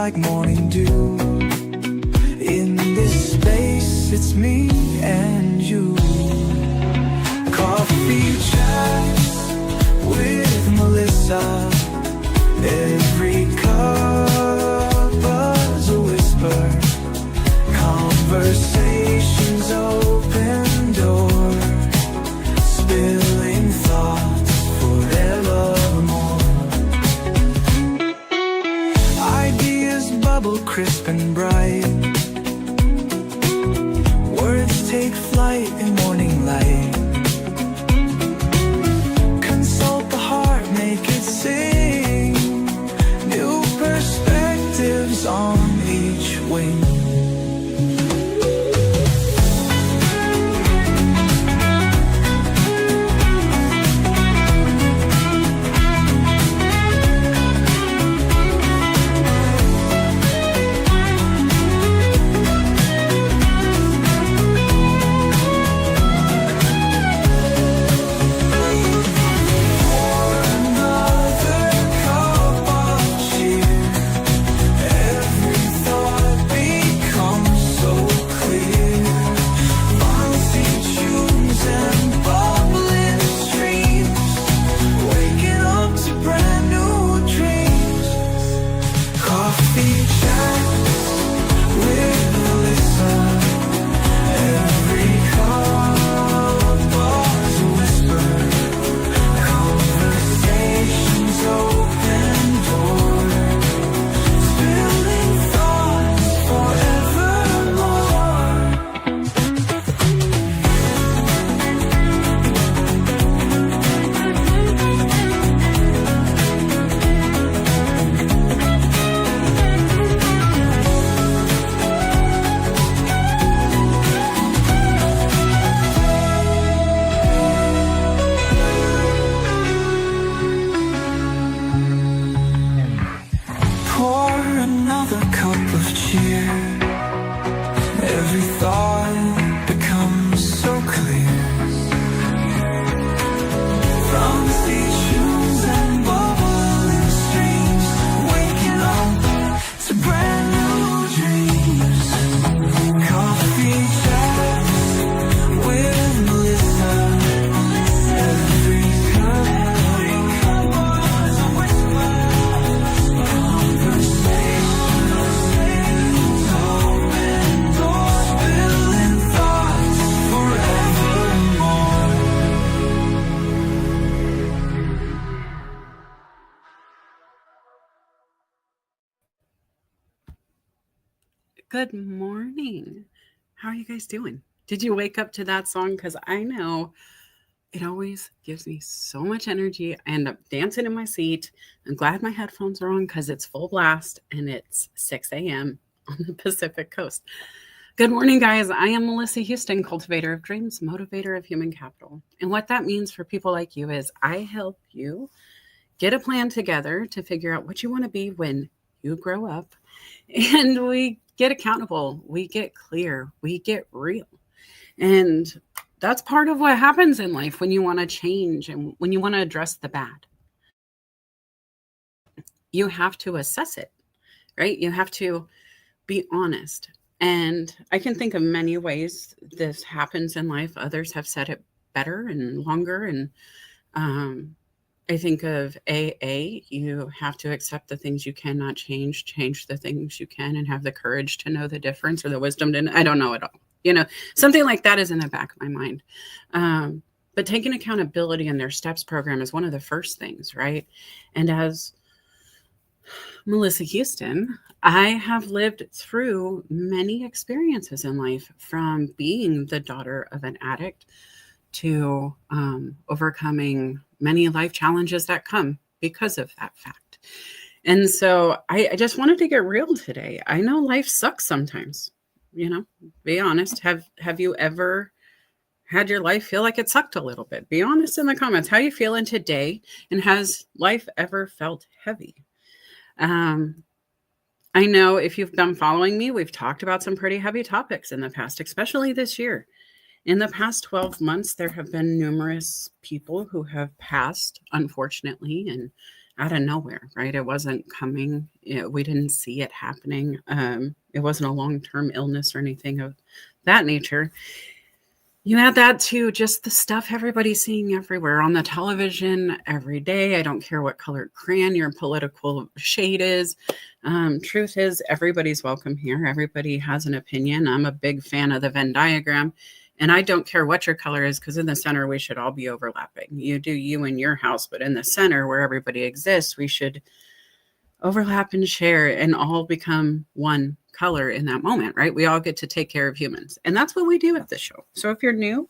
like morning dew. In this space, it's me and you. Coffee chats with Melissa. Every cup is a whisper. Conversations open door. Spilling thoughts forevermore. Ideas bubble crisp and bright. Words take flight in morning light. Consult the heart, make it sing. New perspectives on each wing. Every thought becomes so clear. From sea tunes and bubbling streams, waking up to brand new dreams. Coffee chats with Melissa. Every cup was a whisper. Conversation. Good morning. How are you guys doing? Did you wake up to that song? Because I know it always gives me so much energy. I end up dancing in my seat. I'm glad my headphones are on because it's full blast and it's 6 a.m. on the Pacific Coast. Good morning, guys. I am Melissa Houston, cultivator of dreams, motivator of human capital. And what that means for people like you is I help you get a plan together to figure out what you want to be when you grow up. And we get accountable, we get clear, we get real. And that's part of what happens in life when you want to change and when you want to address the bad. You have to assess it, right? You have to be honest. And I can think of many ways this happens in life. Others have said it better and longer. And I think of AA, you have to accept the things you cannot change the things you can, and have the courage to know the difference or the wisdom to, I don't know it all. Something like that is in the back of my mind. But taking accountability in their STEPS program is one of the first things, right? And as Melissa Houston, I have lived through many experiences in life, from being the daughter of an addict to overcoming many life challenges that come because of that fact. And so I just wanted to get real today. I know life sucks sometimes, be honest. Have you ever had your life feel like it sucked a little bit? Be honest in the comments. How you feeling today? And has life ever felt heavy? I know if you've been following me, we've talked about some pretty heavy topics in the past, especially this year. In the past 12 months, there have been numerous people who have passed, unfortunately, and out of nowhere, right? It wasn't coming. We didn't see it happening. It wasn't a long-term illness or anything of that nature. You add that to just the stuff everybody's seeing everywhere on the television every day. I don't care what colored crayon your political shade is. Truth is, everybody's welcome here. Everybody has an opinion. I'm a big fan of the Venn diagram. And I don't care what your color is, because in the center, we should all be overlapping. You do you in your house, but in the center where everybody exists, we should overlap and share and all become one color in that moment, right? We all get to take care of humans. And that's what we do at this show. So if you're new,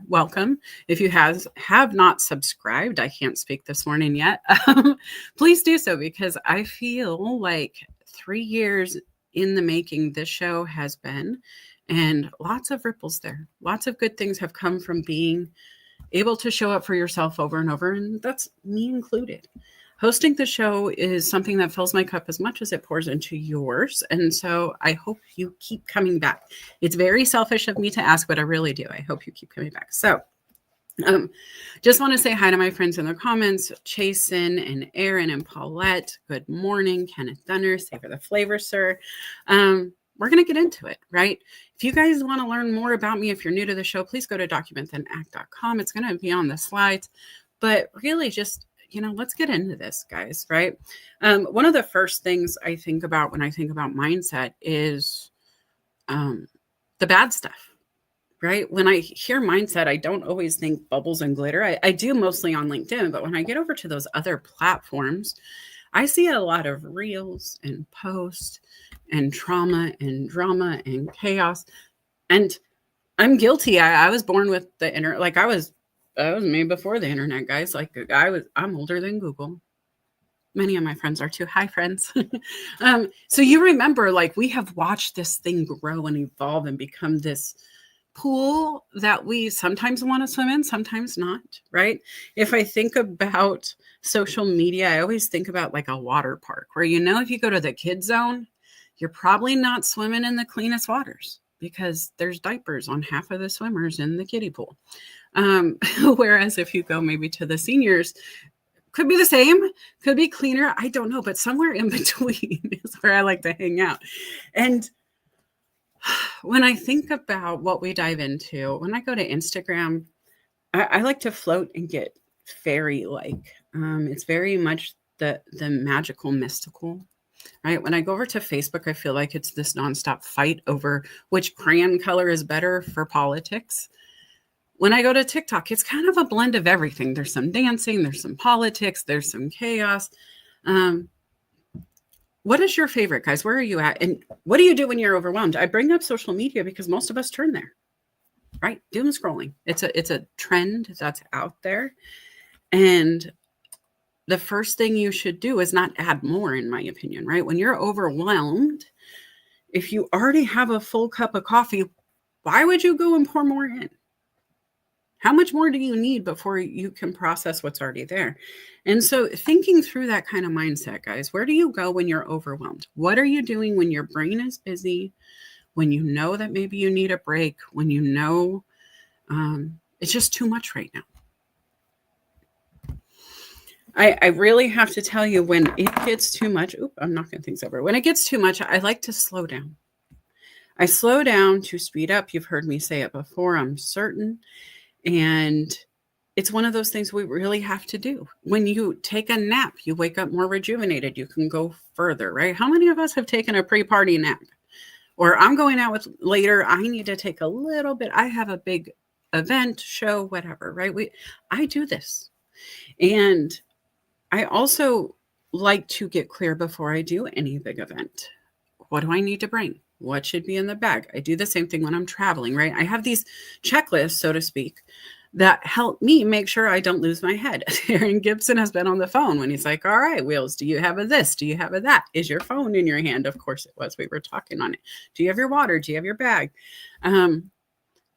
welcome. If you have not subscribed, I can't speak this morning yet, please do so, because I feel like 3 years in the making this show has been, and lots of ripples there. Lots of good things have come from being able to show up for yourself over and over, and that's me included. Hosting the show is something that fills my cup as much as it pours into yours. And so I hope you keep coming back. It's very selfish of me to ask, but I really do. I hope you keep coming back. So just want to say hi to my friends in the comments, Chasen and Aaron and Paulette. Good morning, Kenneth Dunner. Savor the flavor, sir. We're going to get into it, right? If you guys want to learn more about me, if you're new to the show, please go to documentthenact.com. It's going to be on the slides, but really just, let's get into this, guys, right? One of the first things I think about when I think about mindset is the bad stuff, right? When I hear mindset, I don't always think bubbles and glitter. I do mostly on LinkedIn, but when I get over to those other platforms, I see a lot of reels and posts and trauma and drama and chaos. And I'm guilty. I was born with the internet. Like I was me before the internet, guys. Like I'm older than Google. Many of my friends are too. Hi, friends. So you remember, like, we have watched this thing grow and evolve and become this pool that we sometimes want to swim in, sometimes not, right? If I think about social media, I always think about like a water park where, if you go to the kids zone, you're probably not swimming in the cleanest waters because there's diapers on half of the swimmers in the kiddie pool. Whereas if you go maybe to the seniors, could be the same, could be cleaner. I don't know, but somewhere in between is where I like to hang out. And when I think about what we dive into, when I go to Instagram, I like to float and get fairy-like. It's very much the magical, mystical, right? When I go over to Facebook, I feel like it's this nonstop fight over which crayon color is better for politics. When I go to TikTok, it's kind of a blend of everything. There's some dancing, there's some politics, there's some chaos. What is your favorite, guys? Where are you at? And what do you do when you're overwhelmed? I bring up social media because most of us turn there, right? Doom scrolling. It's a trend that's out there. And the first thing you should do is not add more, in my opinion, right? When you're overwhelmed, if you already have a full cup of coffee, why would you go and pour more in? How much more do you need before you can process what's already there? And so thinking through that kind of mindset, guys, where do you go when you're overwhelmed? What are you doing when your brain is busy, when you know that maybe you need a break, when you know it's just too much right now? I really have to tell you, when it gets too much, I'm knocking things over. When it gets too much, I like to slow down. I slow down to speed up. You've heard me say it before, I'm certain. And it's one of those things we really have to do. When you take a nap, you wake up more rejuvenated. You can go further, right? How many of us have taken a pre-party nap? Or I'm going out with later, I need to take a little bit. I have a big event, show, whatever, right? I do this. And I also like to get clear before I do any big event. What do I need to bring? What should be in the bag? I do the same thing when I'm traveling, right? I have these checklists, so to speak, that help me make sure I don't lose my head. Aaron Gibson has been on the phone when he's like, all right, Wheels, do you have a this? Do you have a that? Is your phone in your hand? Of course it was. We were talking on it. Do you have your water? Do you have your bag? And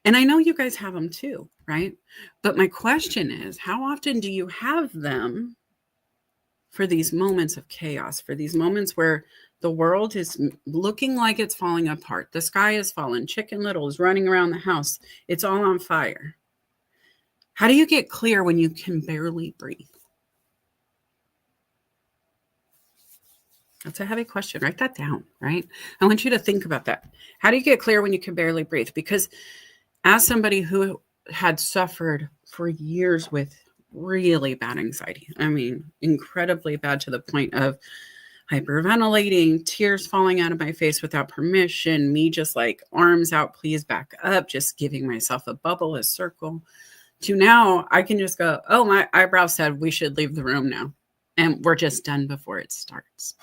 I know you guys have them too, right? But my question is, how often do you have them for these moments of chaos, for these moments where the world is looking like it's falling apart? The sky is falling. Chicken Little is running around the house. It's all on fire. How do you get clear when you can barely breathe? That's a heavy question. Write that down, right? I want you to think about that. How do you get clear when you can barely breathe? Because as somebody who had suffered for years with really bad anxiety, I mean, incredibly bad to the point of hyperventilating, tears falling out of my face without permission, me just like arms out, please back up, just giving myself a bubble, a circle, to now I can just go, oh, my eyebrow said we should leave the room now. And we're just done before it starts.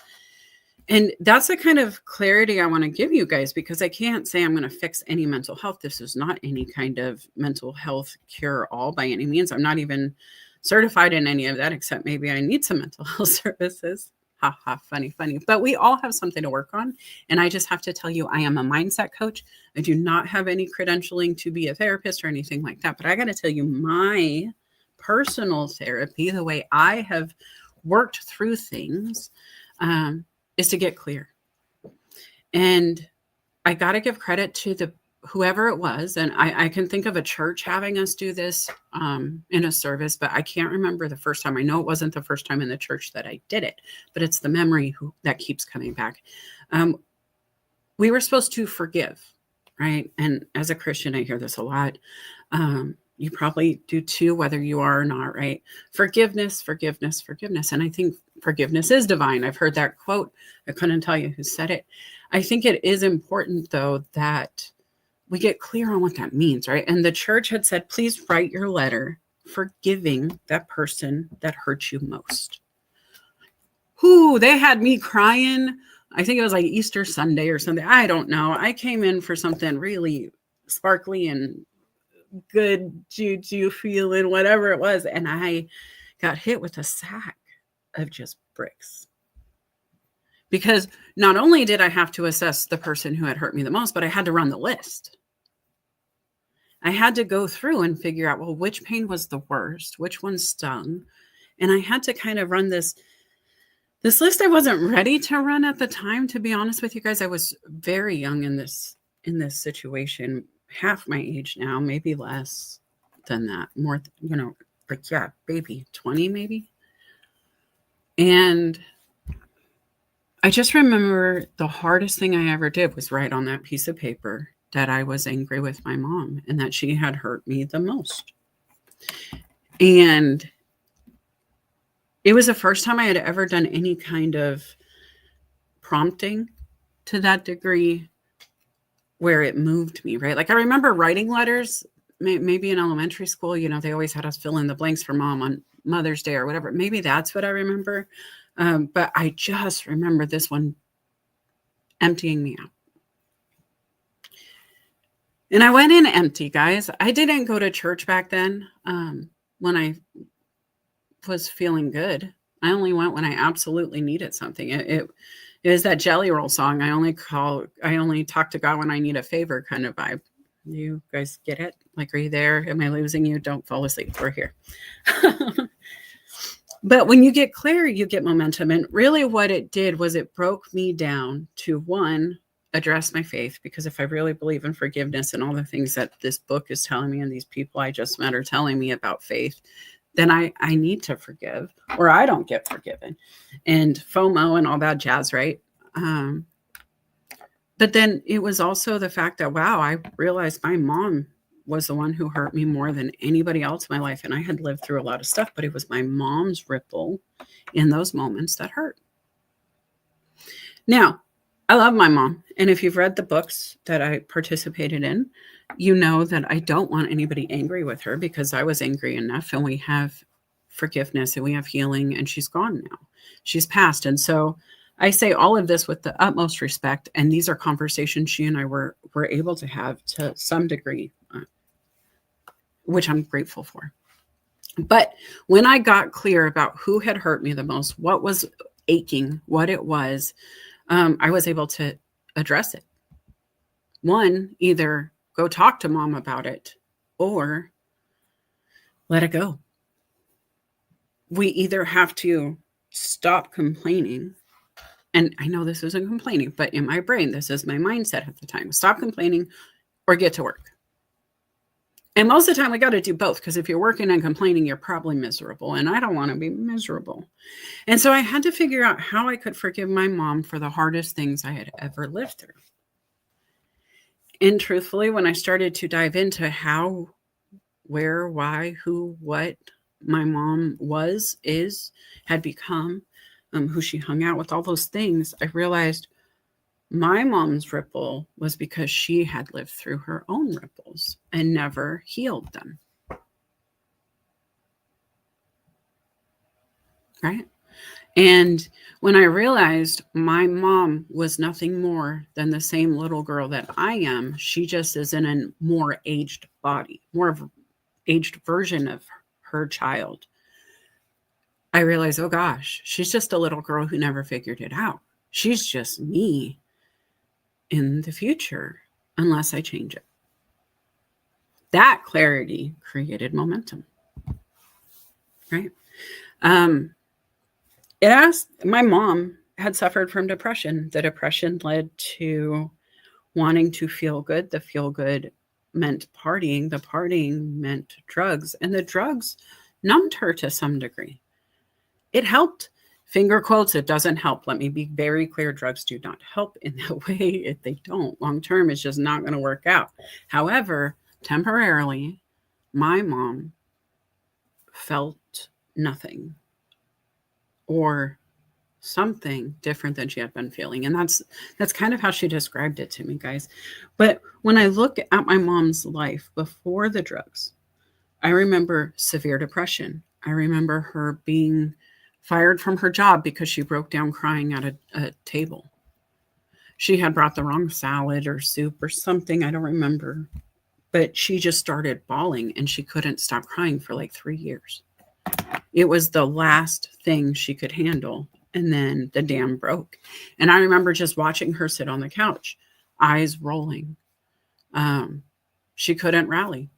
And that's the kind of clarity I want to give you guys, because I can't say I'm going to fix any mental health. This is not any kind of mental health cure all by any means. I'm not even certified in any of that, except maybe I need some mental health services. Ha ha, funny. But we all have something to work on. And I just have to tell you, I am a mindset coach. I do not have any credentialing to be a therapist or anything like that. But I got to tell you, my personal therapy, the way I have worked through things, is to get clear. And I got to give credit to whoever it was. And I can think of a church having us do this in a service, but I can't remember the first time. I know it wasn't the first time in the church that I did it, but it's the memory that keeps coming back. We were supposed to forgive, right? And as a Christian, I hear this a lot. You probably do too, whether you are or not, right? Forgiveness. And I think forgiveness is divine. I've heard that quote. I couldn't tell you who said it. I think it is important, though, that we get clear on what that means, right? And the church had said, please write your letter forgiving that person that hurt you most. They had me crying. I think it was like Easter Sunday or something. I don't know. I came in for something really sparkly and good juju feeling, whatever it was. And I got hit with a sack of just bricks. Because not only did I have to assess the person who had hurt me the most, but I had to run the list. I had to go through and figure out, well, which pain was the worst, which one stung. And I had to kind of run this list. I wasn't ready to run at the time, to be honest with you guys. I was very young in this situation, half my age now, maybe less than that, more, but yeah, baby, 20 maybe. And I just remember the hardest thing I ever did was write on that piece of paper that I was angry with my mom and that she had hurt me the most. And it was the first time I had ever done any kind of prompting to that degree where it moved me, right? Like I remember writing letters, maybe in elementary school, they always had us fill in the blanks for mom on Mother's Day or whatever. Maybe that's what I remember. But I just remember this one emptying me out. And I went in empty, guys. I didn't go to church back then when I was feeling good. I only went when I absolutely needed something. It is that Jelly Roll song. I only talk to God when I need a favor kind of vibe. You guys get it? Like, are you there? Am I losing you? Don't fall asleep. We're here. But when you get clear, you get momentum. And really what it did was it broke me down to, one, address my faith. Because if I really believe in forgiveness and all the things that this book is telling me and these people I just met are telling me about faith, then I need to forgive or I don't get forgiven. And FOMO and all that jazz, right? But then it was also the fact that, wow, I realized my mom was the one who hurt me more than anybody else in my life. And I had lived through a lot of stuff, but it was my mom's ripple in those moments that hurt. Now, I love my mom. And if you've read the books that I participated in, you know that I don't want anybody angry with her because I was angry enough, and we have forgiveness and we have healing, and she's gone now. She's passed. And so I say all of this with the utmost respect. And these are conversations she and I were able to have to some degree, which I'm grateful for. But when I got clear about who had hurt me the most, what was aching, what it was, I was able to address it. One, either go talk to mom about it or let it go. We either have to stop complaining. And I know this isn't complaining, but in my brain, this is my mindset at the time. Stop complaining or get to work. And most of the time we got to do both, because if you're working and complaining, you're probably miserable. And I don't want to be miserable. And so I had to figure out how I could forgive my mom for the hardest things I had ever lived through. And truthfully, when I started to dive into how, where, why, who, what my mom was, is, had become, who she hung out with, all those things, I realized my mom's ripple was because she had lived through her own ripples and never healed them. Right? And when I realized my mom was nothing more than the same little girl that I am, she just is in a more aged body, more of an aged version of her child. I realized, oh gosh, she's just a little girl who never figured it out. She's just me in the future, unless I change it. That clarity created momentum, right? It asked, my mom had suffered from depression. The depression led to wanting to feel good. The feel good meant partying. The partying meant drugs. And the drugs numbed her to some degree. It helped. Finger quotes, it doesn't help. Let me be very clear. Drugs do not help in that way. If they don't, long term, it's just not going to work out. However, temporarily, my mom felt nothing or something different than she had been feeling. And that's kind of how she described it to me, guys. But when I look at my mom's life before the drugs, I remember severe depression. I remember her being fired from her job because she broke down crying at a table. She had brought the wrong salad or soup or something, I don't remember. But she just started bawling and she couldn't stop crying for like 3 years. It was the last thing she could handle. And then the dam broke. And I remember just watching her sit on the couch, eyes rolling. She couldn't rally.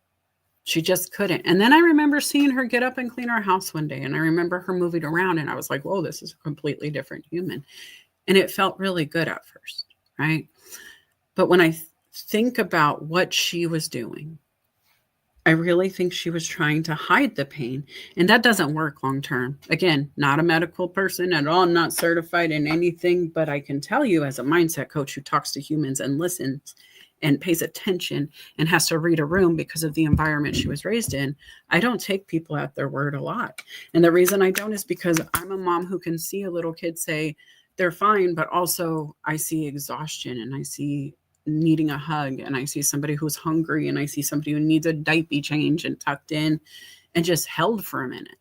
She just couldn't. And then I remember seeing her get up and clean our house one day. And I remember her moving around and I was like, whoa, this is a completely different human. And it felt really good at first, right? But when I think about what she was doing, I really think she was trying to hide the pain. And that doesn't work long term. Again, not a medical person at all, not certified in anything, but I can tell you as a mindset coach who talks to humans and listens and pays attention and has to read a room because of the environment she was raised in, I don't take people at their word a lot. And the reason I don't is because I'm a mom who can see a little kid say they're fine, but also I see exhaustion and I see needing a hug and I see somebody who's hungry and I see somebody who needs a diaper change and tucked in and just held for a minute.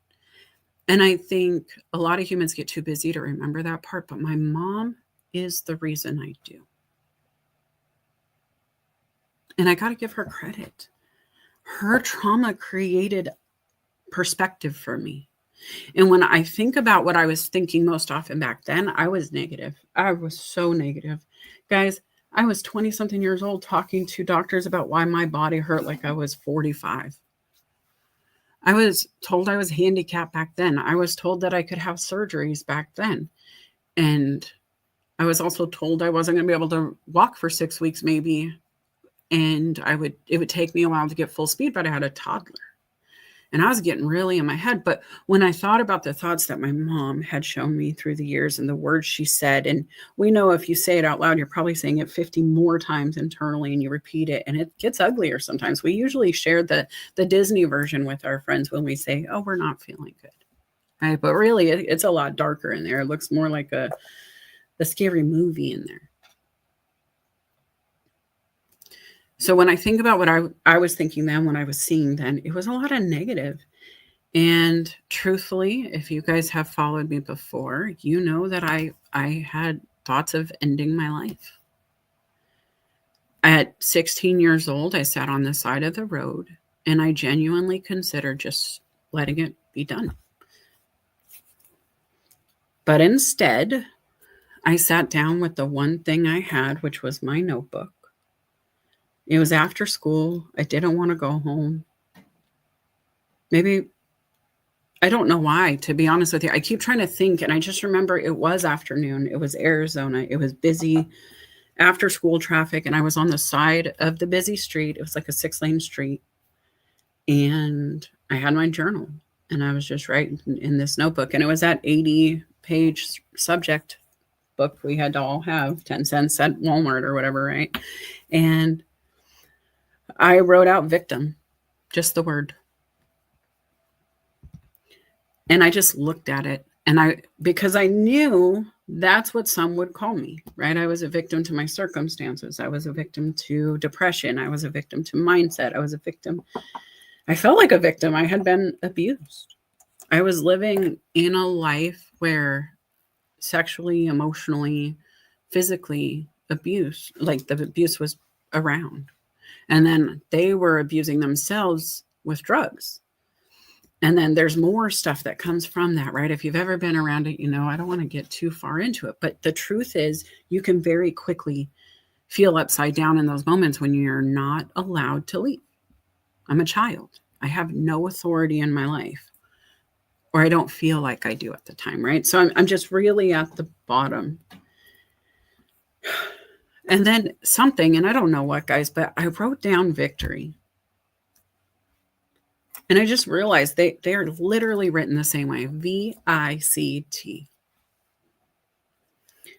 And I think a lot of humans get too busy to remember that part, but my mom is the reason I do. And I got to give her credit. Her trauma created perspective for me. And when I think about what I was thinking most often back then, I was negative. I was so negative. Guys, I was 20 something years old talking to doctors about why my body hurt like I was 45. I was told I was handicapped back then. I was told that I could have surgeries back then. And I was also told I wasn't going to be able to walk for 6 weeks maybe. And it would take me a while to get full speed, but I had a toddler. And I was getting really in my head. But when I thought about the thoughts that my mom had shown me through the years and the words she said, and we know if you say it out loud, you're probably saying it 50 more times internally and you repeat it and it gets uglier sometimes. We usually share the Disney version with our friends when we say, oh, we're not feeling good. Right? But really, it's a lot darker in there. It looks more like a scary movie in there. So when I think about what I was thinking then, when I was seeing then, it was a lot of negative. And truthfully, if you guys have followed me before, you know that I had thoughts of ending my life. At 16 years old, I sat on the side of the road and I genuinely considered just letting it be done. But instead, I sat down with the one thing I had, which was my notebook. It was after school. I didn't want to go home. Maybe, I don't know why, to be honest with you. I keep trying to think, and I just remember it was afternoon. It was Arizona. It was busy after school traffic, and I was on the side of the busy street. It was like a 6-lane street. And I had my journal and I was just writing in this notebook. And it was that 80-page subject book we had to all have, 10 cents at Walmart or whatever, right? And I wrote out victim, just the word. And I just looked at it. And because I knew that's what some would call me, right? I was a victim to my circumstances. I was a victim to depression. I was a victim to mindset. I was a victim. I felt like a victim. I had been abused. I was living in a life where sexually, emotionally, physically abuse, like the abuse was around. And then they were abusing themselves with drugs. And then there's more stuff that comes from that, right? If you've ever been around it, I don't want to get too far into it. But the truth is, you can very quickly feel upside down in those moments when you're not allowed to leave. I'm a child. I have no authority in my life, or I don't feel like I do at the time, right? So I'm just really at the bottom. And then something, and I don't know what, guys, but I wrote down victory. And I just realized they are literally written the same way, VICT.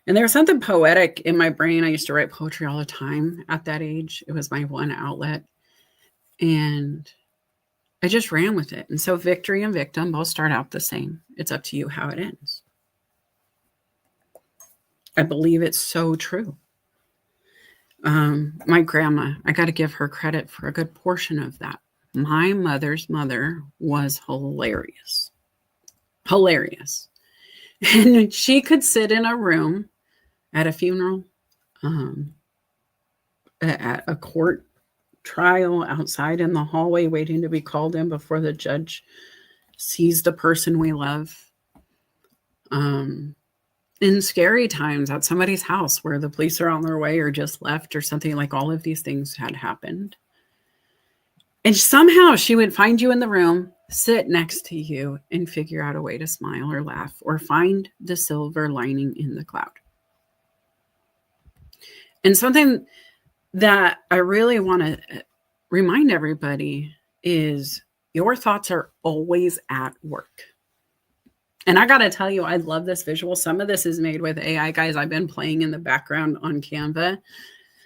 And there's something poetic in my brain. I used to write poetry all the time at that age. It was my one outlet. And I just ran with it. And so victory and victim both start out the same. It's up to you how it ends. I believe it's so true. My grandma, I got to give her credit for a good portion of that. My mother's mother was hilarious. Hilarious. And she could sit in a room at a funeral, at a court trial, outside in the hallway waiting to be called in before the judge sees the person we love. In scary times at somebody's house where the police are on their way or just left or something, like all of these things had happened. And somehow she would find you in the room, sit next to you, and figure out a way to smile or laugh or find the silver lining in the cloud. And something that I really want to remind everybody is your thoughts are always at work. And I got to tell you, I love this visual. Some of this is made with AI, guys. I've been playing in the background on Canva.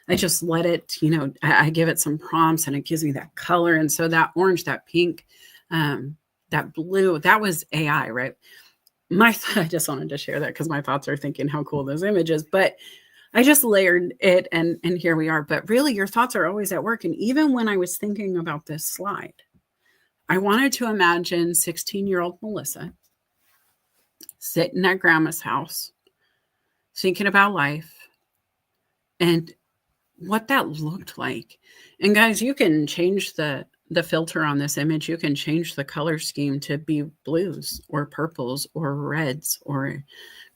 I just let it, I give it some prompts and it gives me that color. And so that orange, that pink, that blue, that was AI, right? I just wanted to share that because my thoughts are thinking how cool this image is, but I just layered it and here we are. But really, your thoughts are always at work. And even when I was thinking about this slide, I wanted to imagine 16-year-old Melissa sitting at grandma's house, thinking about life and what that looked like. And guys, you can change the filter on this image. You can change the color scheme to be blues or purples or reds or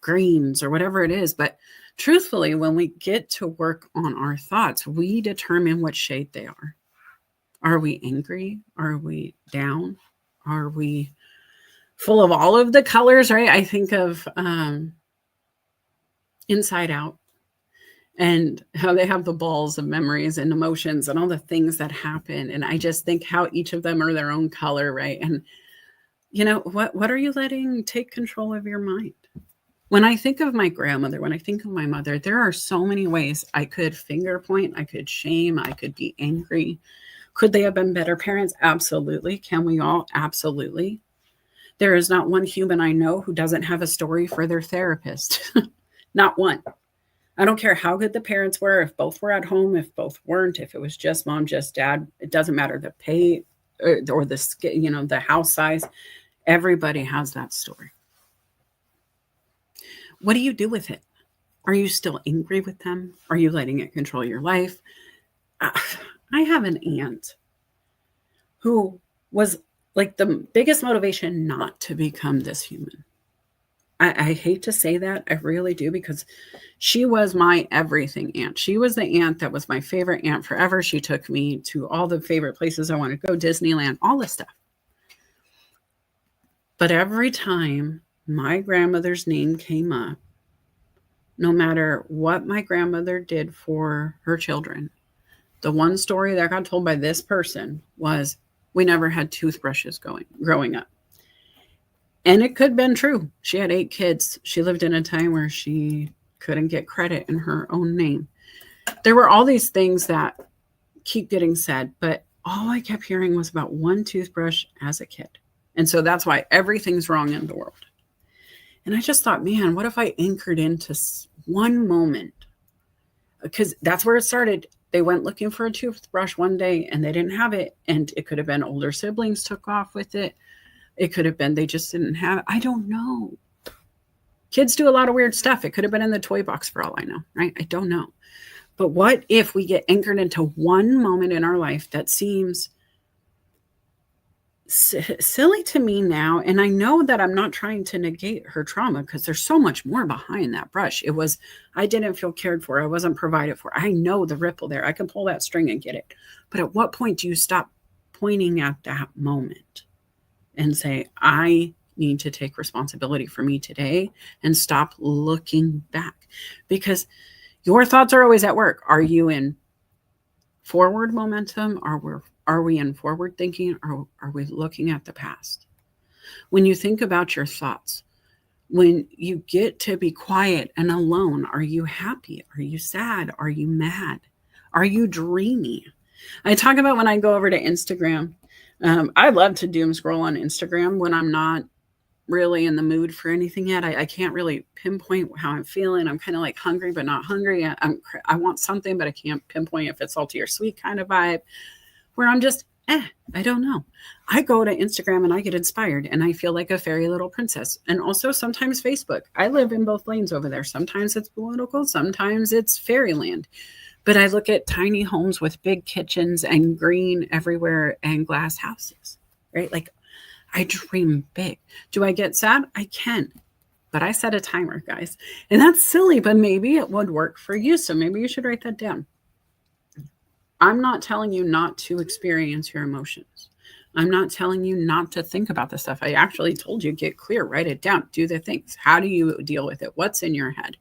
greens or whatever it is. But truthfully, when we get to work on our thoughts, we determine what shade they are. Are we angry? Are we down? Are we full of all of the colors, right? I think of Inside Out and how they have the balls of memories and emotions and all the things that happen. And I just think how each of them are their own color, right? And what are you letting take control of your mind? When I think of my grandmother, when I think of my mother, there are so many ways I could finger point, I could shame, I could be angry. Could they have been better parents? Absolutely. Can we all? Absolutely. There is not one human I know who doesn't have a story for their therapist. Not one. I don't care how good the parents were, if both were at home, if both weren't, if it was just mom, just dad. It doesn't matter the pay or the house size. Everybody has that story. What do you do with it? Are you still angry with them? Are you letting it control your life? I have an aunt who was like the biggest motivation not to become this human. I hate to say that. I really do, because she was my everything aunt. She was the aunt that was my favorite aunt forever. She took me to all the favorite places I wanted to go, Disneyland, all this stuff. But every time my grandmother's name came up, no matter what my grandmother did for her children, the one story that got told by this person was, we never had toothbrushes growing up. And it could have been true. She had 8 kids. She lived in a time where she couldn't get credit in her own name. There were all these things that keep getting said, but all I kept hearing was about one toothbrush as a kid. And so that's why everything's wrong in the world. And I just thought, man, what if I anchored into one moment? Because that's where it started. They went looking for a toothbrush one day and they didn't have it. And it could have been older siblings took off with it. It could have been they just didn't have it. I don't know. Kids do a lot of weird stuff. It could have been in the toy box for all I know, right? I don't know. But what if we get anchored into one moment in our life that seems silly to me now? And I know that I'm not trying to negate her trauma because there's so much more behind that brush. It was, I didn't feel cared for. I wasn't provided for. I know the ripple there. I can pull that string and get it. But at what point do you stop pointing at that moment and say, I need to take responsibility for me today and stop looking back? Because your thoughts are always at work. Are you in forward momentum? Are we in forward thinking? Or are we looking at the past? When you think about your thoughts, when you get to be quiet and alone, are you happy? Are you sad? Are you mad? Are you dreamy? I talk about when I go over to Instagram. I love to doom scroll on Instagram when I'm not really in the mood for anything yet. I can't really pinpoint how I'm feeling. I'm kind of like hungry, but not hungry. I want something, but I can't pinpoint if it's salty or sweet kind of vibe, where I'm just, I don't know. I go to Instagram and I get inspired and I feel like a fairy little princess. And also sometimes Facebook. I live in both lanes over there. Sometimes it's political, sometimes it's fairyland. But I look at tiny homes with big kitchens and green everywhere and glass houses, right? Like, I dream big. Do I get sad? I can, but I set a timer, guys. And that's silly, but maybe it would work for you. So maybe you should write that down. I'm not telling you not to experience your emotions. I'm not telling you not to think about this stuff. I actually told you, get clear, write it down, do the things. How do you deal with it? What's in your head?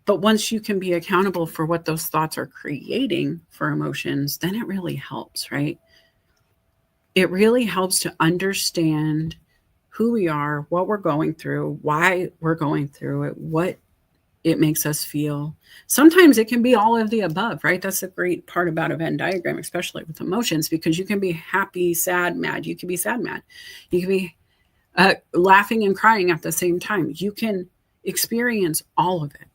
But once you can be accountable for what those thoughts are creating for emotions, then it really helps, right? It really helps to understand who we are, what we're going through, why we're going through it, what it makes us feel. Sometimes it can be all of the above, right? That's a great part about a Venn diagram, especially with emotions, because you can be happy, sad, mad. You can be sad, mad. You can be laughing and crying at the same time. You can experience all of it.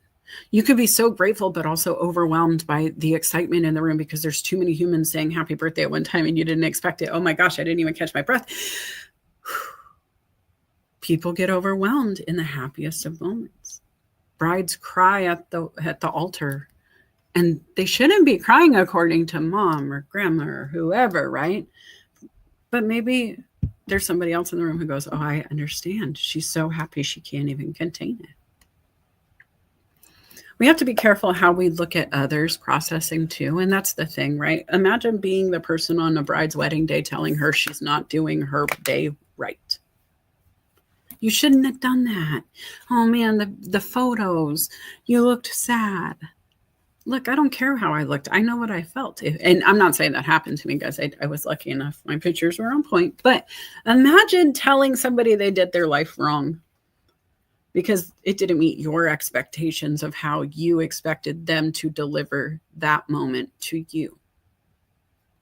You could be so grateful, but also overwhelmed by the excitement in the room because there's too many humans saying happy birthday at one time and you didn't expect it. Oh my gosh, I didn't even catch my breath. People get overwhelmed in the happiest of moments. Brides cry at the altar, and they shouldn't be crying according to mom or grandma or whoever, right? But maybe there's somebody else in the room who goes, oh, I understand. She's so happy she can't even contain it. We have to be careful how we look at others processing too. And that's the thing, right? Imagine being the person on a bride's wedding day telling her she's not doing her day right. You shouldn't have done that. Oh man, the photos, you looked sad. Look, I don't care how I looked. I know what I felt. And I'm not saying that happened to me, guys. I was lucky enough. My pictures were on point. But imagine telling somebody they did their life wrong because it didn't meet your expectations of how you expected them to deliver that moment to you.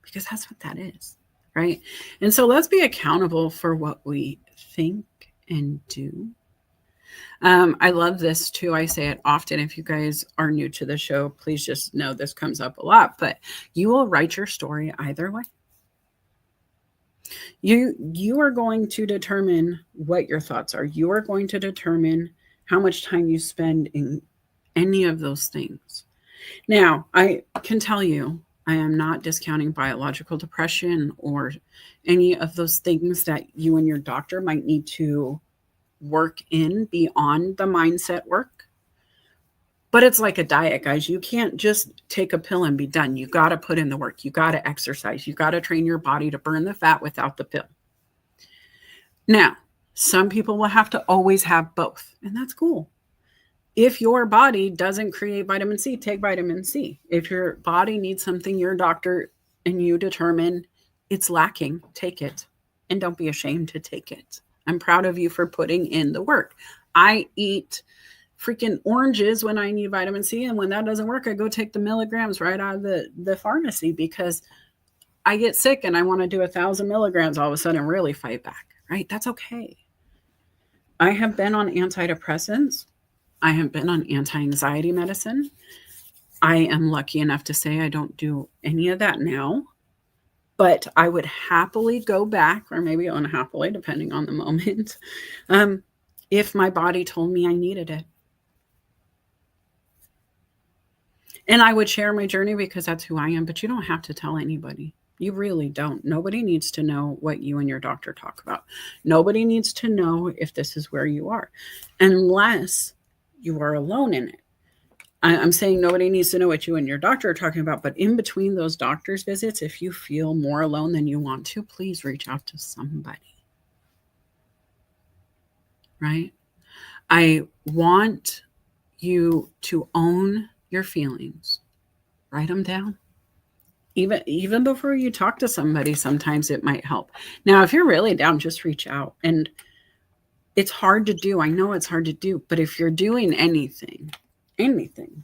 Because that's what that is, right? And so let's be accountable for what we think and do. I love this too. I say it often. If you guys are new to the show, please just know this comes up a lot, but you will write your story either way. You are going to determine what your thoughts are. You are going to determine how much time you spend in any of those things. Now, I can tell you, I am not discounting biological depression or any of those things that you and your doctor might need to work in beyond the mindset work. But it's like a diet, guys. You can't just take a pill and be done. You got to put in the work. You got to exercise. You got to train your body to burn the fat without the pill. Now, some people will have to always have both, and that's cool. If your body doesn't create vitamin C, take vitamin C. If your body needs something, your doctor and you determine it's lacking, take it. And don't be ashamed to take it. I'm proud of you for putting in the work. I eat freaking oranges when I need vitamin C. And when that doesn't work, I go take the milligrams right out of the pharmacy because I get sick and I want to do 1,000 milligrams all of a sudden and really fight back, right? That's okay. I have been on antidepressants. I have been on anti-anxiety medicine. I am lucky enough to say I don't do any of that now, but I would happily go back, or maybe unhappily, depending on the moment, if my body told me I needed it. And I would share my journey because that's who I am, but you don't have to tell anybody. You really don't. Nobody needs to know what you and your doctor talk about. Nobody needs to know if this is where you are, unless you are alone in it. I'm saying nobody needs to know what you and your doctor are talking about, but in between those doctor's visits, if you feel more alone than you want to, please reach out to somebody. Right? I want you to own your feelings. Write them down. Even before you talk to somebody, sometimes it might help. Now, if you're really down, just reach out. And it's hard to do. I know it's hard to do, but if you're doing anything,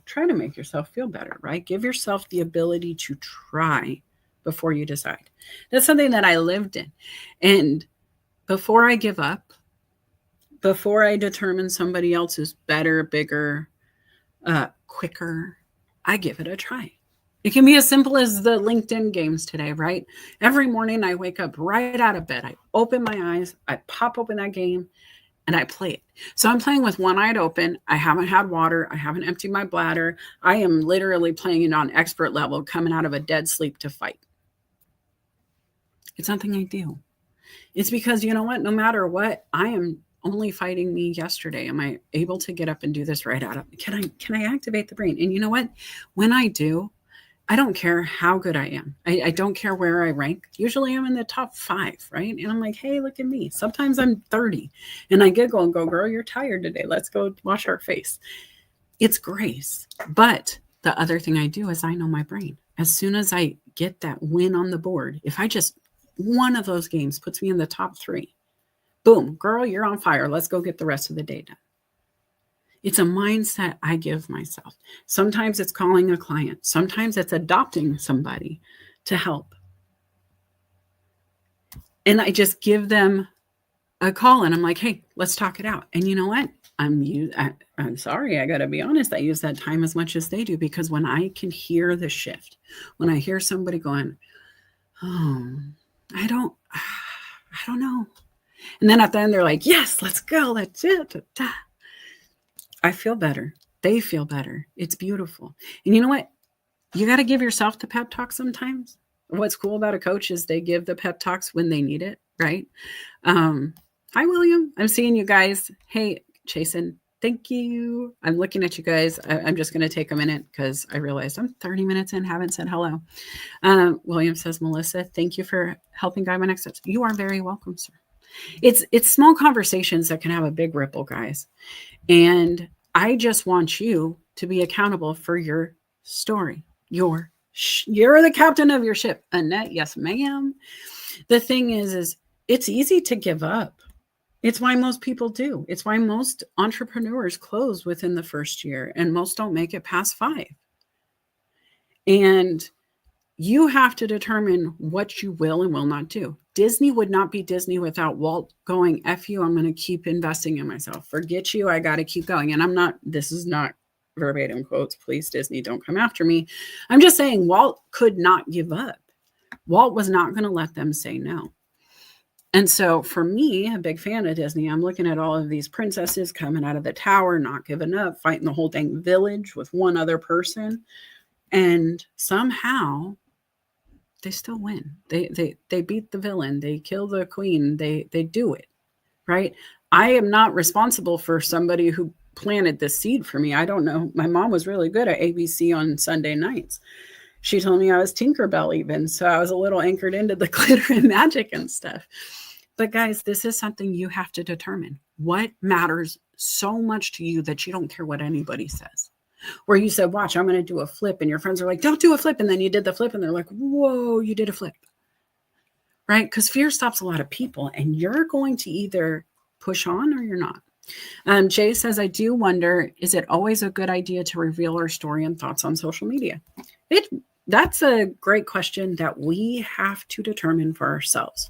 try to make yourself feel better, right? Give yourself the ability to try before you decide. That's something that I lived in. And before I give up, before I determine somebody else is better, bigger, quicker, I give it a try. It can be as simple as the LinkedIn games today, right? Every morning I wake up right out of bed. I open my eyes, I pop open that game, and I play it. So I'm playing with one eye open. I haven't had water. I haven't emptied my bladder. I am literally playing it on expert level, coming out of a dead sleep to fight. It's something I do. It's because, you know what? No matter what, I am only fighting me yesterday. Am I able to get up and do this right out of? Can I activate the brain? And you know what? When I do, I don't care how good I am. I don't care where I rank. Usually I'm in the top 5, right? And I'm like, hey, look at me. Sometimes I'm 30 and I giggle and go, girl, you're tired today. Let's go wash our face. It's grace. But the other thing I do is I know my brain. As soon as I get that win on the board, if I just, one of those games puts me in the top 3, boom, girl, you're on fire. Let's go get the rest of the day done. It's a mindset I give myself. Sometimes it's calling a client. Sometimes it's adopting somebody to help. And I just give them a call and I'm like, hey, let's talk it out. And you know what? I'm sorry. I got to be honest. I use that time as much as they do because when I can hear the shift, when I hear somebody going, oh, I don't know. And then at the end, they're like, yes, let's go. Let's do it. I feel better. They feel better. It's beautiful. And you know what? You got to give yourself the pep talk sometimes. What's cool about a coach is they give the pep talks when they need it, right? Hi, William. I'm seeing you guys. Hey, Jason, thank you. I'm looking at you guys. I'm just going to take a minute because I realized I'm 30 minutes in, haven't said hello. William says, Melissa, thank you for helping guide my next steps. You are very welcome, sir. It's small conversations that can have a big ripple, guys. And I just want you to be accountable for your story. You're the captain of your ship. Annette, yes, ma'am. The thing is it's easy to give up. It's why most people do. It's why most entrepreneurs close within the first year and most don't make it past 5. And you have to determine what you will and will not do. Disney would not be Disney without Walt going, F you, I'm going to keep investing in myself. Forget you, I got to keep going. And this is not verbatim quotes. Please, Disney, don't come after me. I'm just saying Walt could not give up. Walt was not going to let them say no. And so for me, a big fan of Disney, I'm looking at all of these princesses coming out of the tower, not giving up, fighting the whole dang village with one other person. And somehow they still win. They beat the villain. They kill the queen. They do it, right? I am not responsible for somebody who planted this seed for me. I don't know. My mom was really good at ABC on Sunday nights. She told me I was Tinkerbell even. So I was a little anchored into the glitter and magic and stuff. But guys, this is something you have to determine. What matters so much to you that you don't care what anybody says? Where you said, watch, I'm going to do a flip. And your friends are like, don't do a flip. And then you did the flip and they're like, whoa, you did a flip. right? Because fear stops a lot of people, and you're going to either push on or you're not. Jay says, I do wonder, is it always a good idea to reveal our story and thoughts on social media? That's a great question that we have to determine for ourselves.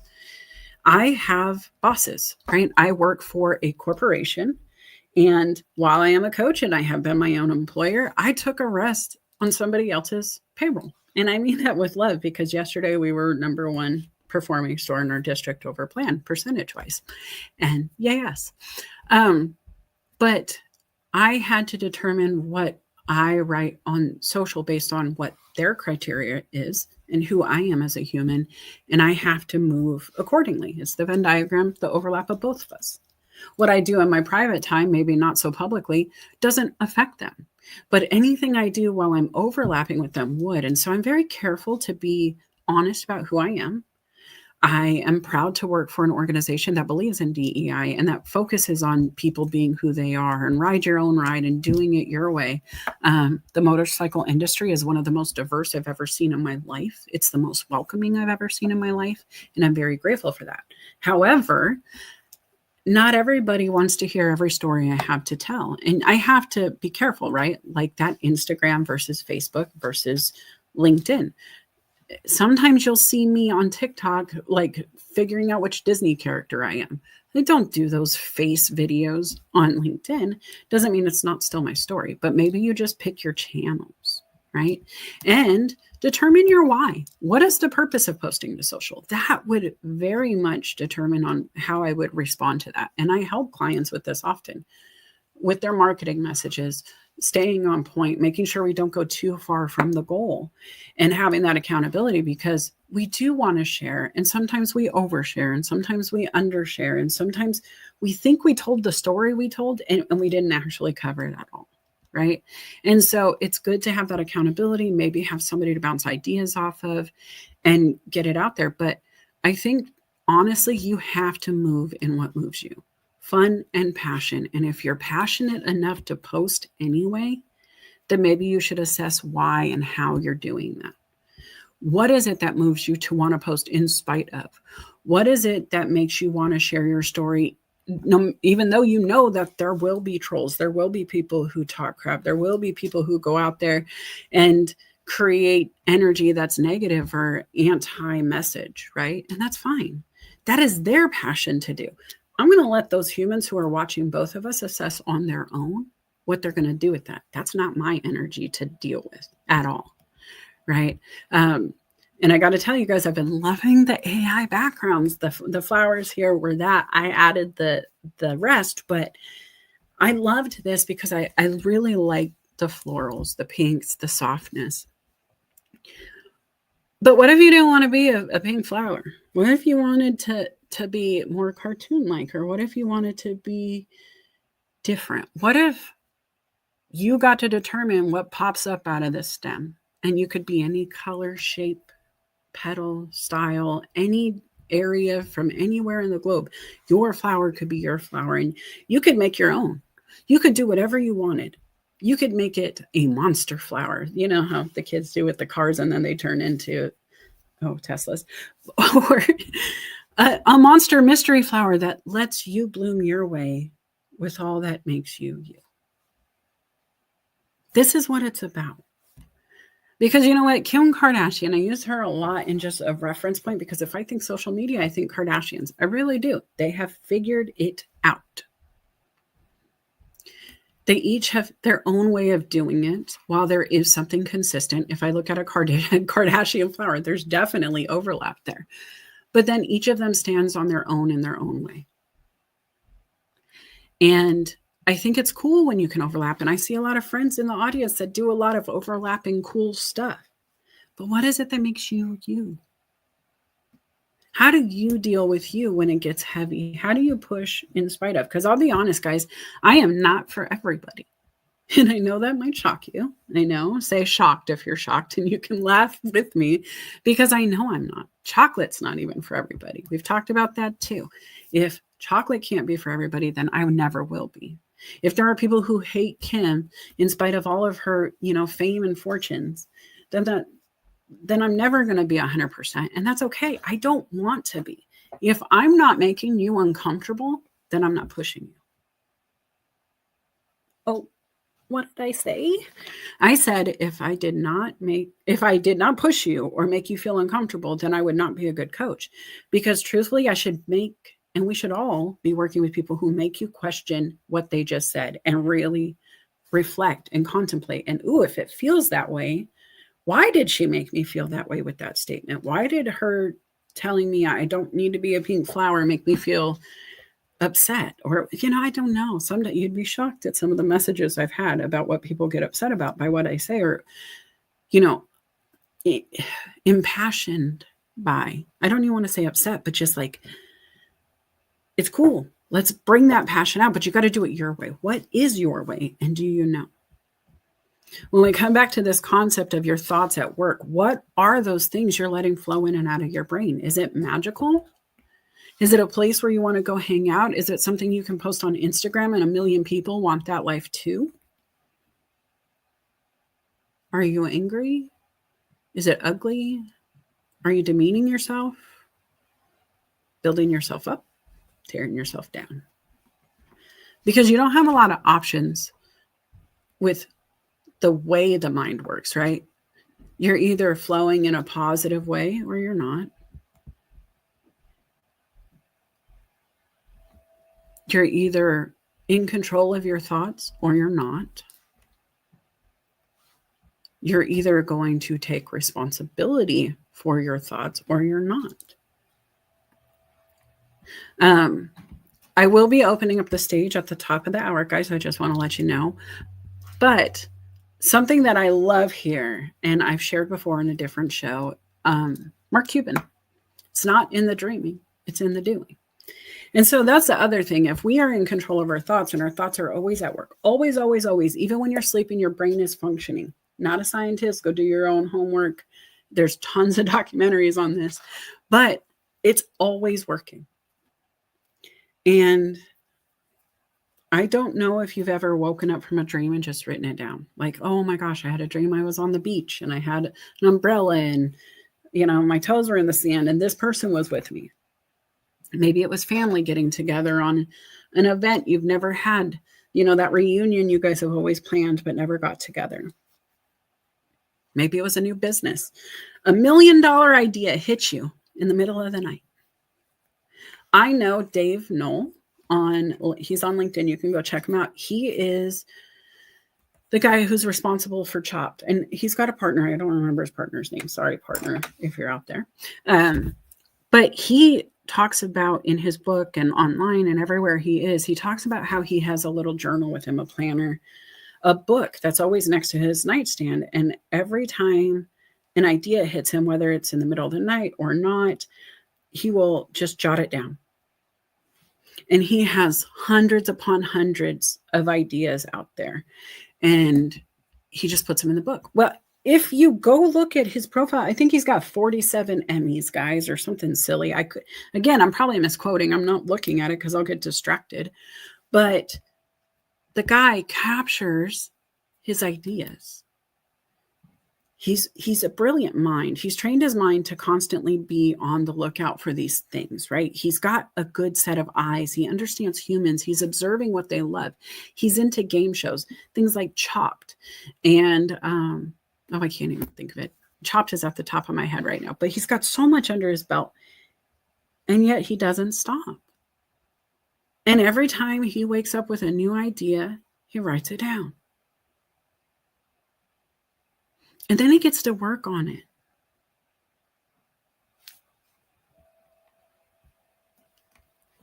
I have bosses, right? I work for a corporation. And while I am a coach and I have been my own employer, I took a rest on somebody else's payroll. And I mean that with love, because yesterday we were number one performing store in our district over plan percentage wise. And yes. But I had to determine what I write on social based on what their criteria is and who I am as a human. And I have to move accordingly. It's the Venn diagram, the overlap of both of us. What I do in my private time, maybe not so publicly, doesn't affect them. But anything I do while I'm overlapping with them would. And so I'm very careful to be honest about who I am. I am proud to work for an organization that believes in DEI and that focuses on people being who they are and ride your own ride and doing it your way. The motorcycle industry is one of the most diverse I've ever seen in my life. It's the most welcoming I've ever seen in my life, and I'm very grateful for that. However, not everybody wants to hear every story I have to tell. And I have to be careful, right? Like that Instagram versus Facebook versus LinkedIn. Sometimes you'll see me on TikTok, like figuring out which Disney character I am. I don't do those face videos on LinkedIn. Doesn't mean it's not still my story, but maybe you just pick your channels, right? And determine your why. What is the purpose of posting to social? That would very much determine on how I would respond to that. And I help clients with this often, with their marketing messages, staying on point, making sure we don't go too far from the goal, and having that accountability, because we do want to share. And sometimes we overshare, and sometimes we undershare, and sometimes we think we told the story we told and we didn't actually cover it at all. Right. And so it's good to have that accountability, maybe have somebody to bounce ideas off of and get it out there. But I think honestly, you have to move in what moves you. Fun and passion. And if you're passionate enough to post anyway, then maybe you should assess why and how you're doing that. What is it that moves you to want to post in spite of? What is it that makes you want to share your story? No, even though you know that there will be trolls, there will be people who talk crap, there will be people who go out there and create energy that's negative or anti-message, right? And that's fine. That is their passion to do. I'm going to let those humans who are watching both of us assess on their own what they're going to do with that. That's not my energy to deal with at all, right? And I got to tell you guys, I've been loving the AI backgrounds. The flowers here were that. I added the rest, but I loved this because I really like the florals, the pinks, the softness. But what if you didn't want to be a pink flower? What if you wanted to be more cartoon-like? Or what if you wanted to be different? What if you got to determine what pops up out of this stem? And you could be any color, shape, petal, style, any area from anywhere in the globe. Your flower could be your flower, and you could make your own. You could do whatever you wanted. You could make it a monster flower. You know how the kids do with the cars and then they turn into, Teslas. Or a monster mystery flower that lets you bloom your way with all that makes you you. This is what it's about. Because you know what? Kim Kardashian, I use her a lot in just a reference point, because if I think social media, I think Kardashians. I really do. They have figured it out. They each have their own way of doing it. While there is something consistent, if I look at a Kardashian flower, there's definitely overlap there. But then each of them stands on their own in their own way. And I think it's cool when you can overlap. And I see a lot of friends in the audience that do a lot of overlapping cool stuff. But what is it that makes you you? How do you deal with you when it gets heavy? How do you push in spite of? Because I'll be honest, guys, I am not for everybody. And I know that might shock you. I know, say shocked if you're shocked, and you can laugh with me because I know I'm not. Chocolate's not even for everybody. We've talked about that too. If chocolate can't be for everybody, then I never will be. If there are people who hate Kim in spite of all of her, fame and fortunes, then then I'm never going to be 100%. And that's okay. I don't want to be. If I'm not making you uncomfortable, then I'm not pushing you. Oh, what did I say? I said, if I did not push you or make you feel uncomfortable, then I would not be a good coach. Because truthfully, we should all be working with people who make you question what they just said and really reflect and contemplate. And if it feels that way, why did she make me feel that way with that statement? Why did her telling me I don't need to be a pink flower make me feel upset? Or, I don't know. Someday you'd be shocked at some of the messages I've had about what people get upset about by what I say, or, impassioned by. I don't even want to say upset, but just like, it's cool. Let's bring that passion out, but you got to do it your way. What is your way? And do you know? When we come back to this concept of your thoughts at work, what are those things you're letting flow in and out of your brain? Is it magical? Is it a place where you want to go hang out? Is it something you can post on Instagram and 1 million people want that life too? Are you angry? Is it ugly? Are you demeaning yourself? Building yourself up? Tearing yourself down? Because you don't have a lot of options with the way the mind works, right? You're either flowing in a positive way or you're not. You're either in control of your thoughts or you're not. You're either going to take responsibility for your thoughts or you're not. I will be opening up the stage at the top of the hour, guys. I just want to let you know. But something that I love here, and I've shared before in a different show, Mark Cuban. It's not in the dreaming, it's in the doing. And so that's the other thing. If we are in control of our thoughts, and our thoughts are always at work, always, always, always, even when you're sleeping, your brain is functioning. Not a scientist, go do your own homework. There's tons of documentaries on this, but it's always working. And I don't know if you've ever woken up from a dream and just written it down. Like, oh my gosh, I had a dream I was on the beach and I had an umbrella and, my toes were in the sand and this person was with me. Maybe it was family getting together on an event you've never had, that reunion you guys have always planned but never got together. Maybe it was a new business. $1 million idea hits you in the middle of the night. I know Dave Knoll he's on LinkedIn. You can go check him out. He is the guy who's responsible for Chopped. And he's got a partner. I don't remember his partner's name. Sorry, partner, if you're out there. But he talks about in his book and online and everywhere he talks about how he has a little journal with him, a planner, a book that's always next to his nightstand. And every time an idea hits him, whether it's in the middle of the night or not, he will just jot it down. And he has hundreds upon hundreds of ideas out there. And he just puts them in the book. Well, if you go look at his profile, I think he's got 47 Emmys, guys, or something silly. I'm probably misquoting. I'm not looking at it because I'll get distracted. But the guy captures his ideas. He's a brilliant mind. He's trained his mind to constantly be on the lookout for these things, right? He's got a good set of eyes. He understands humans. He's observing what they love. He's into game shows, things like Chopped. And, I can't even think of it. Chopped is at the top of my head right now, but he's got so much under his belt. And yet he doesn't stop. And every time he wakes up with a new idea, he writes it down. And then he gets to work on it.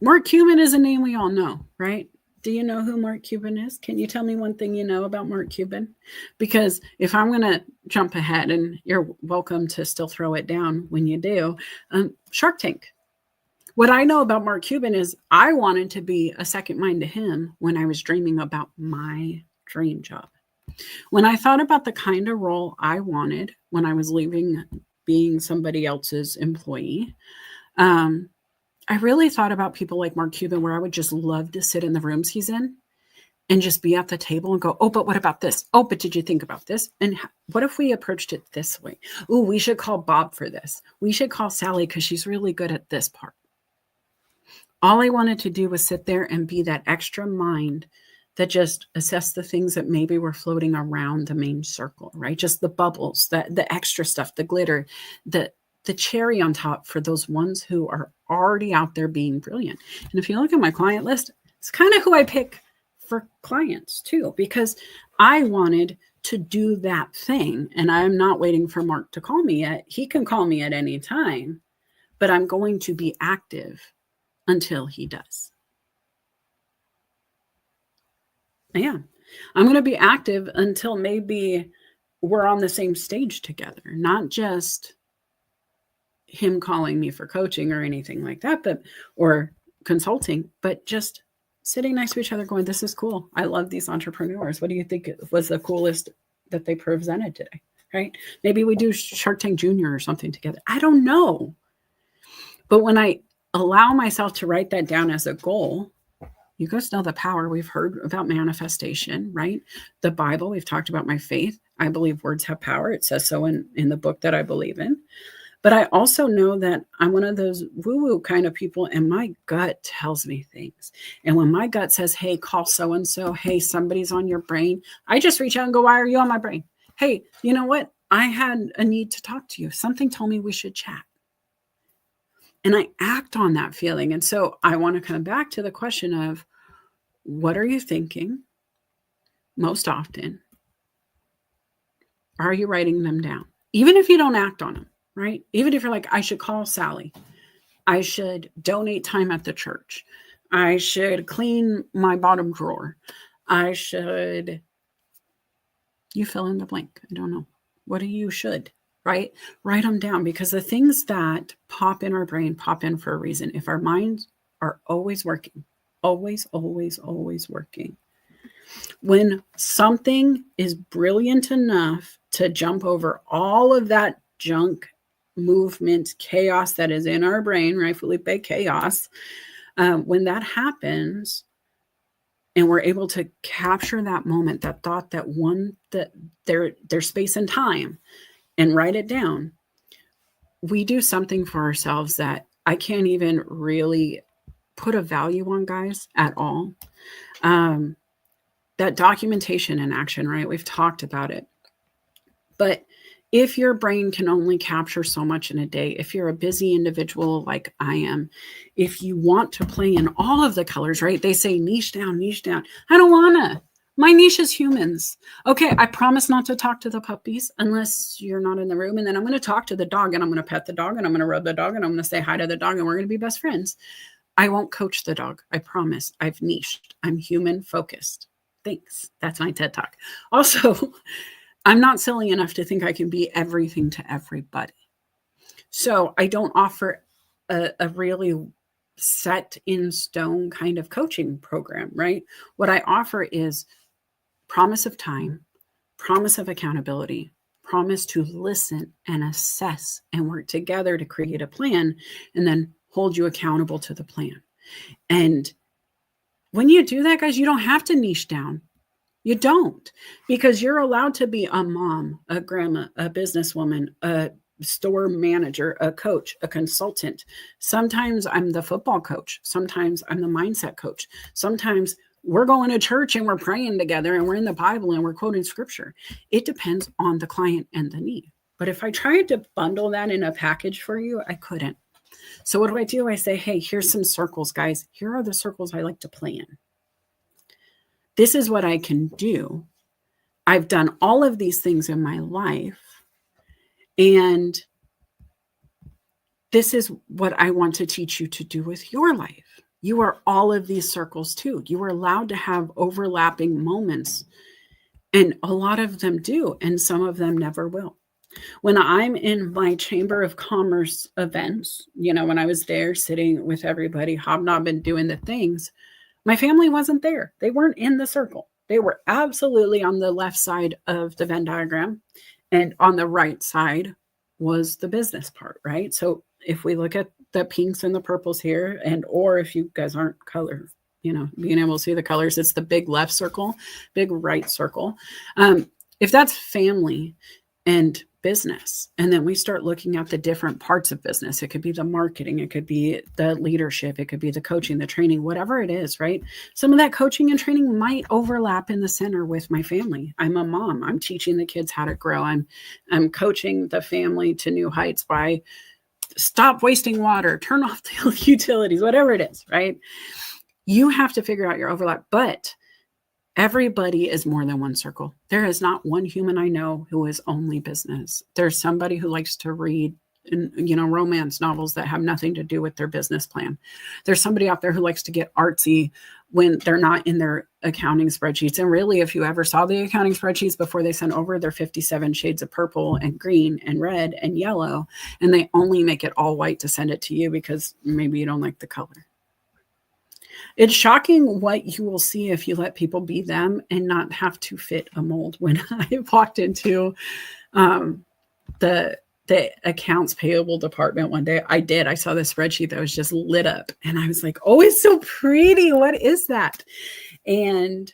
Mark Cuban is a name we all know, right? Do you know who Mark Cuban is? Can you tell me one thing you know about Mark Cuban? Because if I'm going to jump ahead, and you're welcome to still throw it down when you do, Shark Tank. What I know about Mark Cuban is I wanted to be a second mind to him when I was dreaming about my dream job. When I thought about the kind of role I wanted when I was leaving being somebody else's employee, I really thought about people like Mark Cuban, where I would just love to sit in the rooms he's in and just be at the table and go, oh, but what about this? Oh, but did you think about this? And what if we approached it this way? Oh, we should call Bob for this. We should call Sally because she's really good at this part. All I wanted to do was sit there and be that extra mind that just assessed the things that maybe were floating around the main circle, right? Just the bubbles, the extra stuff, the glitter, the cherry on top for those ones who are already out there being brilliant. And if you look at my client list, it's kind of who I pick for clients too, because I wanted to do that thing. And I'm not waiting for Mark to call me yet. He can call me at any time, but I'm going to be active until he does. Yeah, I'm going to be active until maybe we're on the same stage together, not just him calling me for coaching or anything like that, or consulting, but just sitting next to each other going, this is cool. I love these entrepreneurs. What do you think was the coolest that they presented today? Right? Maybe we do Shark Tank Junior or something together. I don't know. But when I allow myself to write that down as a goal, you guys know the power. We've heard about manifestation, right? The Bible, we've talked about my faith. I believe words have power. It says so in the book that I believe in. But I also know that I'm one of those woo-woo kind of people, and my gut tells me things. And when my gut says, hey, call so-and-so, hey, somebody's on your brain, I just reach out and go, why are you on my brain? Hey, you know what? I had a need to talk to you. Something told me we should chat. And I act on that feeling. And so I want to come back to the question of, what are you thinking most often? Are you writing them down? Even if you don't act on them, right? Even if you're like, I should call Sally. I should donate time at the church. I should clean my bottom drawer. I should, you fill in the blank. I don't know. What do you should, right? Write them down, because the things that pop in our brain pop in for a reason. If our minds are always working, always, always, always working, when something is brilliant enough to jump over all of that junk, movement, chaos that is in our brain, right? Felipe, chaos. When that happens and we're able to capture that moment, that thought, that one, that their space and time, and write it down, we do something for ourselves that I can't even really put a value on, guys, at all. That documentation in action, right? We've talked about it. But if your brain can only capture so much in a day, if you're a busy individual like I am, if you want to play in all of the colors, right? They say niche down, niche down. I don't want to. My niche is humans. Okay, I promise not to talk to the puppies unless you're not in the room. And then I'm going to talk to the dog, and I'm going to pet the dog, and I'm going to rub the dog, and I'm going to say hi to the dog, and we're going to be best friends. I won't coach the dog. I promise. I've niched. I'm human focused. Thanks. That's my TED Talk. Also, I'm not silly enough to think I can be everything to everybody. So I don't offer a really set in stone kind of coaching program, right? What I offer is promise of time, promise of accountability, promise to listen and assess and work together to create a plan, and then hold you accountable to the plan. And when you do that, guys, you don't have to niche down. You don't, because you're allowed to be a mom, a grandma, a businesswoman, a store manager, a coach, a consultant. Sometimes I'm the football coach. Sometimes I'm the mindset coach. Sometimes we're going to church and we're praying together and we're in the Bible and we're quoting scripture. It depends on the client and the need. But if I tried to bundle that in a package for you, I couldn't. So what do? I say, hey, here's some circles, guys. Here are the circles I like to play in. This is what I can do. I've done all of these things in my life. And this is what I want to teach you to do with your life. You are all of these circles too. You are allowed to have overlapping moments. And a lot of them do, and some of them never will. When I'm in my Chamber of Commerce events, when I was there sitting with everybody, hobnobbing, doing the things, my family wasn't there. They weren't in the circle. They were absolutely on the left side of the Venn diagram. And on the right side was the business part, right? So if we look at the pinks and the purples here, or if you guys aren't color being able to see the colors. It's the big left circle, big right circle. If that's family and business, and then we start looking at the different parts of business, it could be the marketing, it could be the leadership, it could be the coaching, the training, whatever it is, right? Some of that coaching and training might overlap in the center with my family. I'm a mom. I'm teaching the kids how to grow. I'm coaching the family to new heights by stop wasting water, turn off the utilities, whatever it is, right? You have to figure out your overlap, but everybody is more than one circle. There is not one human I know who is only business. There's somebody who likes to read, romance novels that have nothing to do with their business plan. There's somebody out there who likes to get artsy when they're not in their accounting spreadsheets. And really, if you ever saw the accounting spreadsheets before they sent over their 57 shades of purple and green and red and yellow, and they only make it all white to send it to you because maybe you don't like the color. It's shocking what you will see if you let people be them and not have to fit a mold. When I walked into the accounts payable department one day, I saw the spreadsheet that was just lit up, and I was like, oh, it's so pretty. What is that? And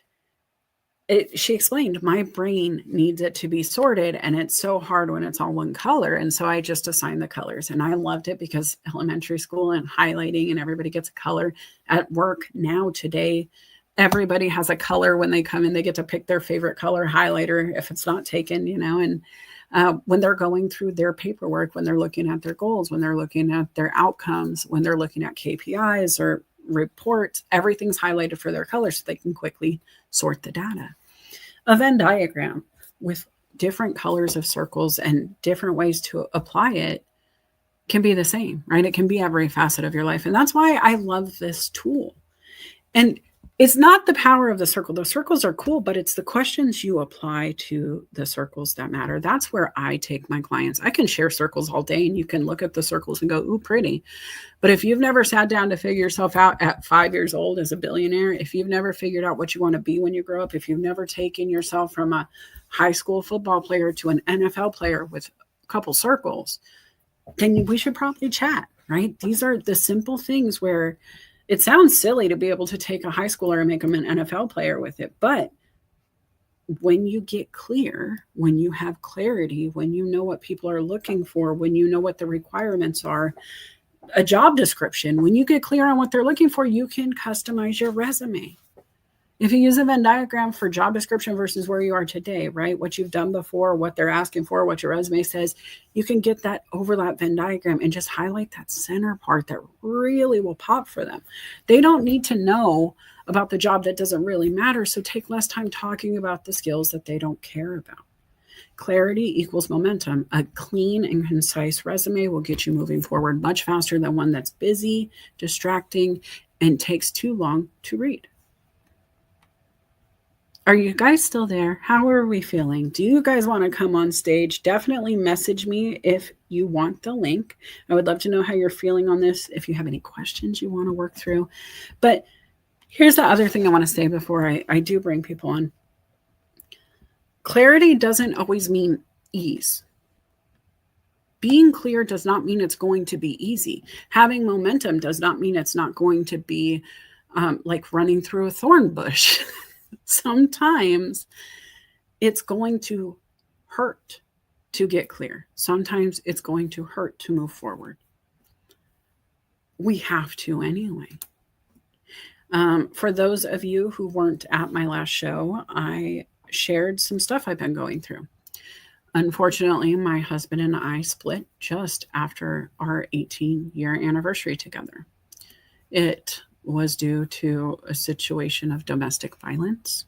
she explained, my brain needs it to be sorted, and it's so hard when it's all one color. And so I just assigned the colors, and I loved it because elementary school and highlighting and everybody gets a color. At work now today, everybody has a color. When they come in, they get to pick their favorite color highlighter if it's not taken, and when they're going through their paperwork, when they're looking at their goals, when they're looking at their outcomes, when they're looking at KPIs or reports, everything's highlighted for their color so they can quickly sort the data. A Venn diagram with different colors of circles and different ways to apply it can be the same, right? It can be every facet of your life. And that's why I love this tool. And it's not the power of the circle. The circles are cool, but it's the questions you apply to the circles that matter. That's where I take my clients. I can share circles all day and you can look at the circles and go, ooh, pretty. But if you've never sat down to figure yourself out at 5 years old as a billionaire, if you've never figured out what you want to be when you grow up, if you've never taken yourself from a high school football player to an NFL player with a couple circles, then we should probably chat, right? These are the simple things where it sounds silly to be able to take a high schooler and make them an NFL player with it. But when you get clear, when you have clarity, when you know what people are looking for, when you know what the requirements are, a job description, when you get clear on what they're looking for, you can customize your resume. If you use a Venn diagram for job description versus where you are today, right? What you've done before, what they're asking for, what your resume says, you can get that overlap Venn diagram and just highlight that center part that really will pop for them. They don't need to know about the job that doesn't really matter. So take less time talking about the skills that they don't care about. Clarity equals momentum. A clean and concise resume will get you moving forward much faster than one that's busy, distracting, and takes too long to read. Are you guys still there? How are we feeling? Do you guys want to come on stage? Definitely message me if you want the link. I would love to know how you're feeling on this, if you have any questions you want to work through. But here's the other thing I want to say before I do bring people on. Clarity doesn't always mean ease. Being clear does not mean it's going to be easy. Having momentum does not mean it's not going to be like running through a thorn bush. Sometimes it's going to hurt to get clear. Sometimes it's going to hurt to move forward. We have to anyway. For those of you who weren't at my last show, I shared some stuff I've been going through. Unfortunately, my husband and I split just after our 18-year anniversary together. It was due to a situation of domestic violence.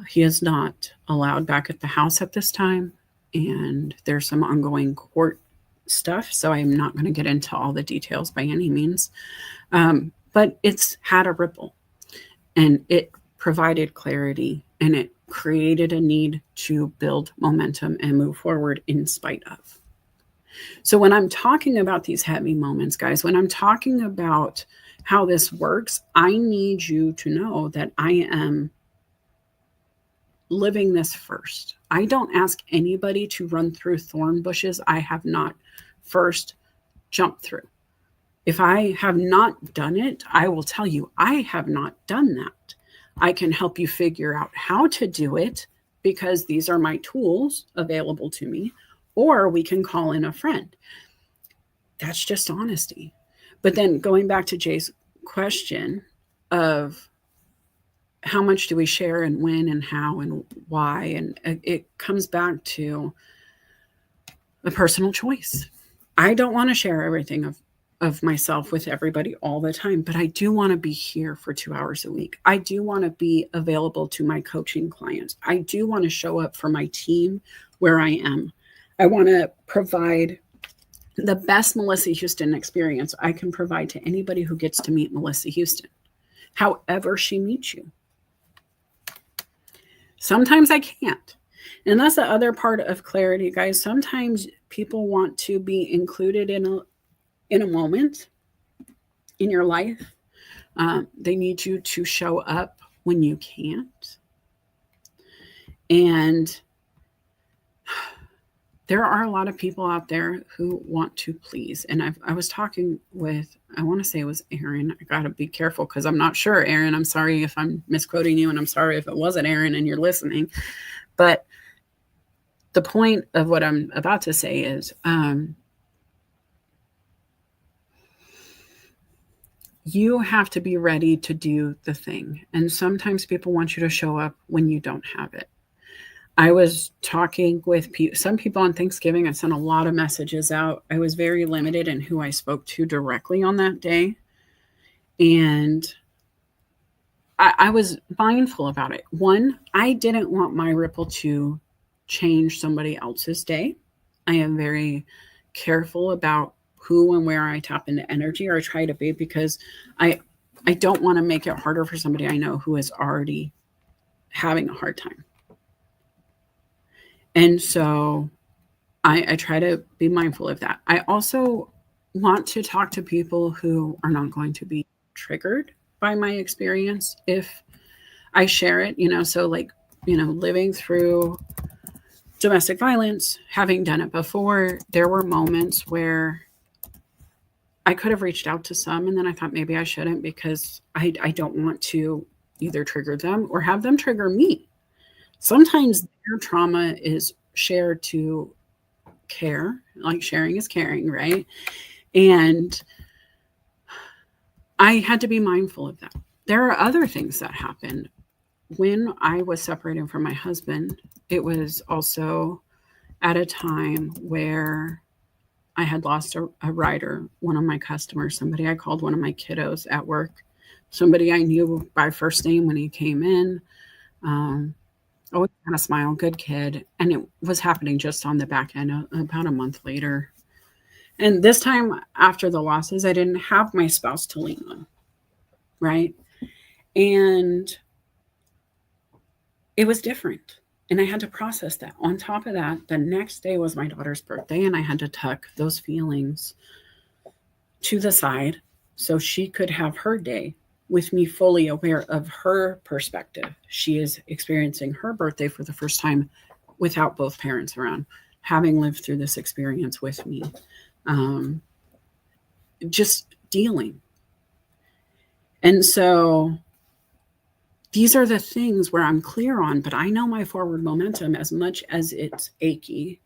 He is not allowed back at the house at this time, and there's some ongoing court stuff, so I'm not going to get into all the details by any means. But it's had a ripple, and it provided clarity, and it created a need to build momentum and move forward in spite of. So when I'm talking about these heavy moments, guys, when I'm talking about how this works, I need you to know that I am living this first. I don't ask anybody to run through thorn bushes I have not first jumped through. If I have not done it, I will tell you, I have not done that. I can help you figure out how to do it because these are my tools available to me, or we can call in a friend. That's just honesty. But then going back to Jay's question of how much do we share and when and how and why, and it comes back to a personal choice. I don't want to share everything of myself with everybody all the time, but I do want to be here for 2 hours a week. I do want to be available to my coaching clients. I do want to show up for my team where I am. I want to provide the best Melissa Houston experience I can provide to anybody who gets to meet Melissa Houston, however she meets you. Sometimes I can't. And that's the other part of clarity, guys. Sometimes people want to be included in a moment in your life. They need you to show up when you can't. And there are a lot of people out there who want to please. And I was talking with, I want to say it was Aaron. I got to be careful because I'm not sure, Aaron. I'm sorry if I'm misquoting you, and I'm sorry if it wasn't Aaron and you're listening. But the point of what I'm about to say is you have to be ready to do the thing. And sometimes people want you to show up when you don't have it. I was talking with some people on Thanksgiving. I sent a lot of messages out. I was very limited in who I spoke to directly on that day. And I was mindful about it. One, I didn't want my ripple to change somebody else's day. I am very careful about who and where I tap into energy, or I try to be, because I don't want to make it harder for somebody I know who is already having a hard time. And so I try to be mindful of that. I also want to talk to people who are not going to be triggered by my experience if I share it, so like, living through domestic violence, having done it before, there were moments where I could have reached out to some, and then I thought maybe I shouldn't, because I don't want to either trigger them or have them trigger me. Sometimes their trauma is shared to care, like sharing is caring, right? And I had to be mindful of that. There are other things that happened. When I was separating from my husband, it was also at a time where I had lost a rider, one of my customers, somebody I called one of my kiddos at work, somebody I knew by first name when he came in. Always kind of smile, good kid. And it was happening just on the back end about a month later. And this time after the losses, I didn't have my spouse to lean on, right? And it was different. And I had to process that. On top of that, the next day was my daughter's birthday, and I had to tuck those feelings to the side so she could have her day with me fully aware of her perspective. She is experiencing her birthday for the first time without both parents around, having lived through this experience with me, just dealing. And so these are the things where I'm clear on, but I know my forward momentum, as much as it's achy,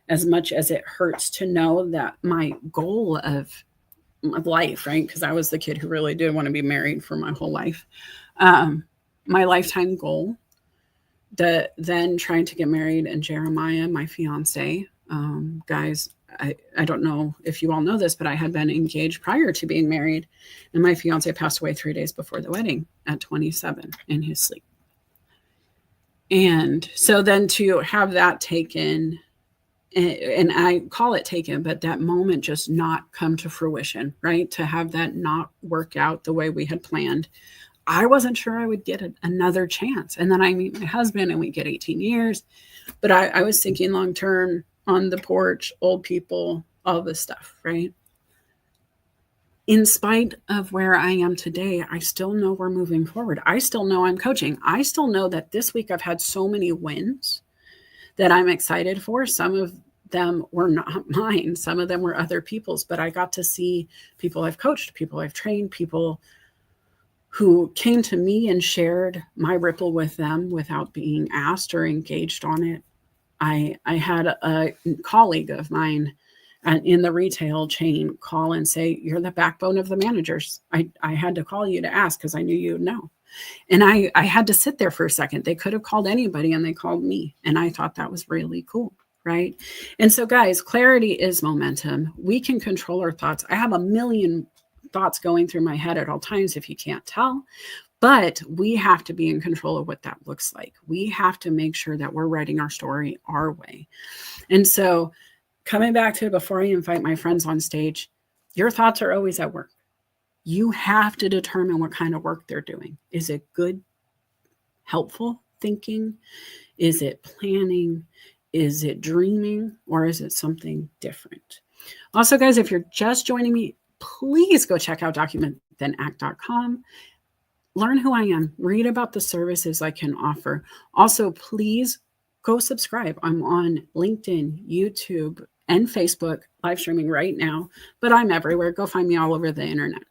as much as it hurts to know that my goal of life, right? Because I was the kid who really did want to be married for my whole life. My lifetime goal, then trying to get married, and Jeremiah, my fiance, guys, I don't know if you all know this, but I had been engaged prior to being married, and my fiance passed away 3 days before the wedding at 27 in his sleep. And so then to have that taken, and I call it taken, but that moment just not come to fruition, right? To have that not work out the way we had planned. I wasn't sure I would get another chance. And then I meet my husband and we get 18 years. But I was thinking long-term, on the porch, old people, all this stuff, right? In spite of where I am today, I still know we're moving forward. I still know I'm coaching. I still know that this week I've had so many wins that I'm excited for. Some of them were not mine. Some of them were other people's, but I got to see people I've coached, people I've trained, people who came to me and shared my ripple with them without being asked or engaged on it. I had a colleague of mine in the retail chain call and say, "You're the backbone of the managers. I had to call you to ask because I knew you'd know." And I had to sit there for a second. They could have called anybody and they called me. And I thought that was really cool. Right. And so, guys, clarity is momentum. We can control our thoughts. I have a million thoughts going through my head at all times, if you can't tell. But we have to be in control of what that looks like. We have to make sure that we're writing our story our way. And so, coming back to before I invite my friends on stage, your thoughts are always at work. You have to determine what kind of work they're doing. Is it good, helpful thinking? Is it planning? Is it dreaming? Or is it something different? Also, guys, if you're just joining me, please go check out documentthenact.com. Learn who I am. Read about the services I can offer. Also, please go subscribe. I'm on LinkedIn, YouTube, and Facebook, live streaming right now, but I'm everywhere. Go find me all over the internet.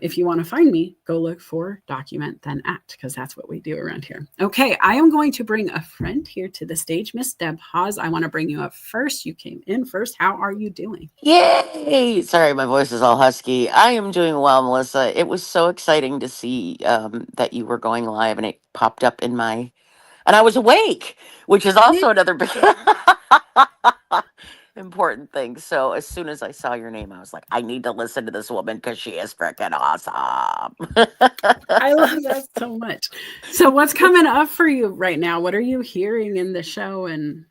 If you want to find me, go look for Document Then Act, because that's what we do around here. Okay, I am going to bring a friend here to the stage, Miss Deb Hawes. I want to bring you up first. You came in first. How are you doing? Yay! Sorry, my voice is all husky. I am doing well, Melissa. It was so exciting to see that you were going live and it popped up in my. And I was awake, which is also another big important thing. So as soon as I saw your name, I was like, I need to listen to this woman because she is freaking awesome. I love that so much. So what's coming up for you right now? What are you hearing in the show? And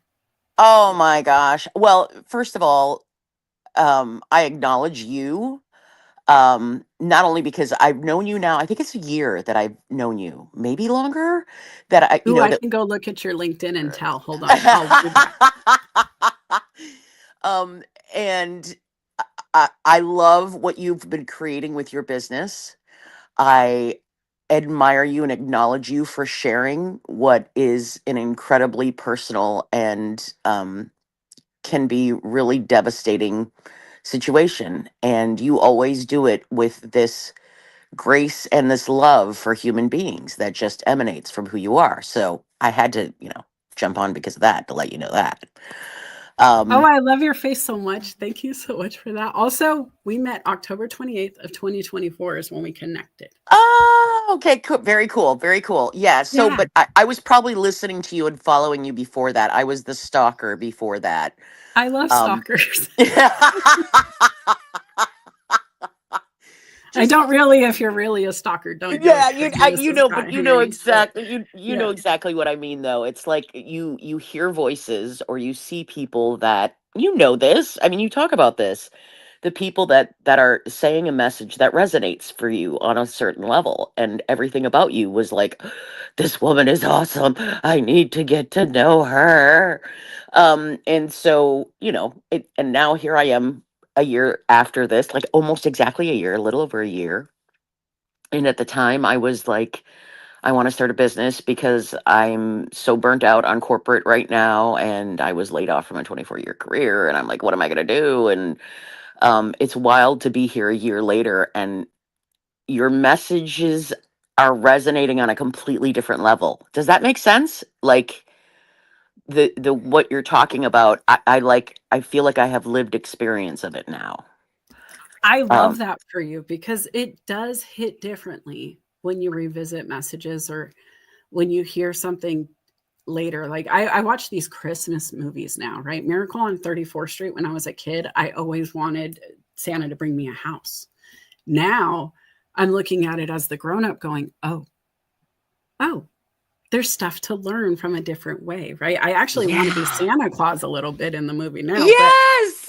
Oh my gosh. Well, first of all, I acknowledge you. Not only because I've known you now, I think it's a year that I've known you, maybe longer. That I, you ooh, know, I that can go look at your LinkedIn and tell. Hold on. I'll do that. um, and I love what you've been creating with your business. I admire you and acknowledge you for sharing what is an incredibly personal and can be really devastating situation. And you always do it with this grace and this love for human beings that just emanates from who you are. So I had to, jump on because of that to let you know that. Oh, Um, I love your face so much. Thank you so much for that. Also, we met October 28th of 2024 is when we connected. oh, okay, cool. Very cool. Very cool. Yeah. So, Yeah, but I was probably listening to you and following you before that. I was the stalker before that. I love Um, stalkers. I just don't really, if you're really a stalker, don't do it yeah, because this is but not you know handy. But exactly you know yeah, exactly what I mean though. It's like you hear voices or you see people that you know this. I mean, you talk about this. The people that are saying a message that resonates for you on a certain level and everything about you was like this woman is awesome. I need to get to know her. And so, and now here I am a year after this, like almost exactly a year, a little over a year. And at the time, I was like, I want to start a business because I'm so burnt out on corporate right now. And I was laid off from a 24-year career. And I'm like, what am I going to do? And it's wild to be here a year later and your messages are resonating on a completely different level. Does that make sense? Like the what you're talking about, I feel like I have lived experience of it now. I love Um, that for you because it does hit differently when you revisit messages or when you hear something later. Like I watch these Christmas movies now, right? Miracle on 34th Street. When I was a kid, I always wanted Santa to bring me a house. Now I'm looking at it as the grown up going, oh, there's stuff to learn from a different way, right? I actually want to be yeah. Santa Claus a little bit in the movie now, but Yes.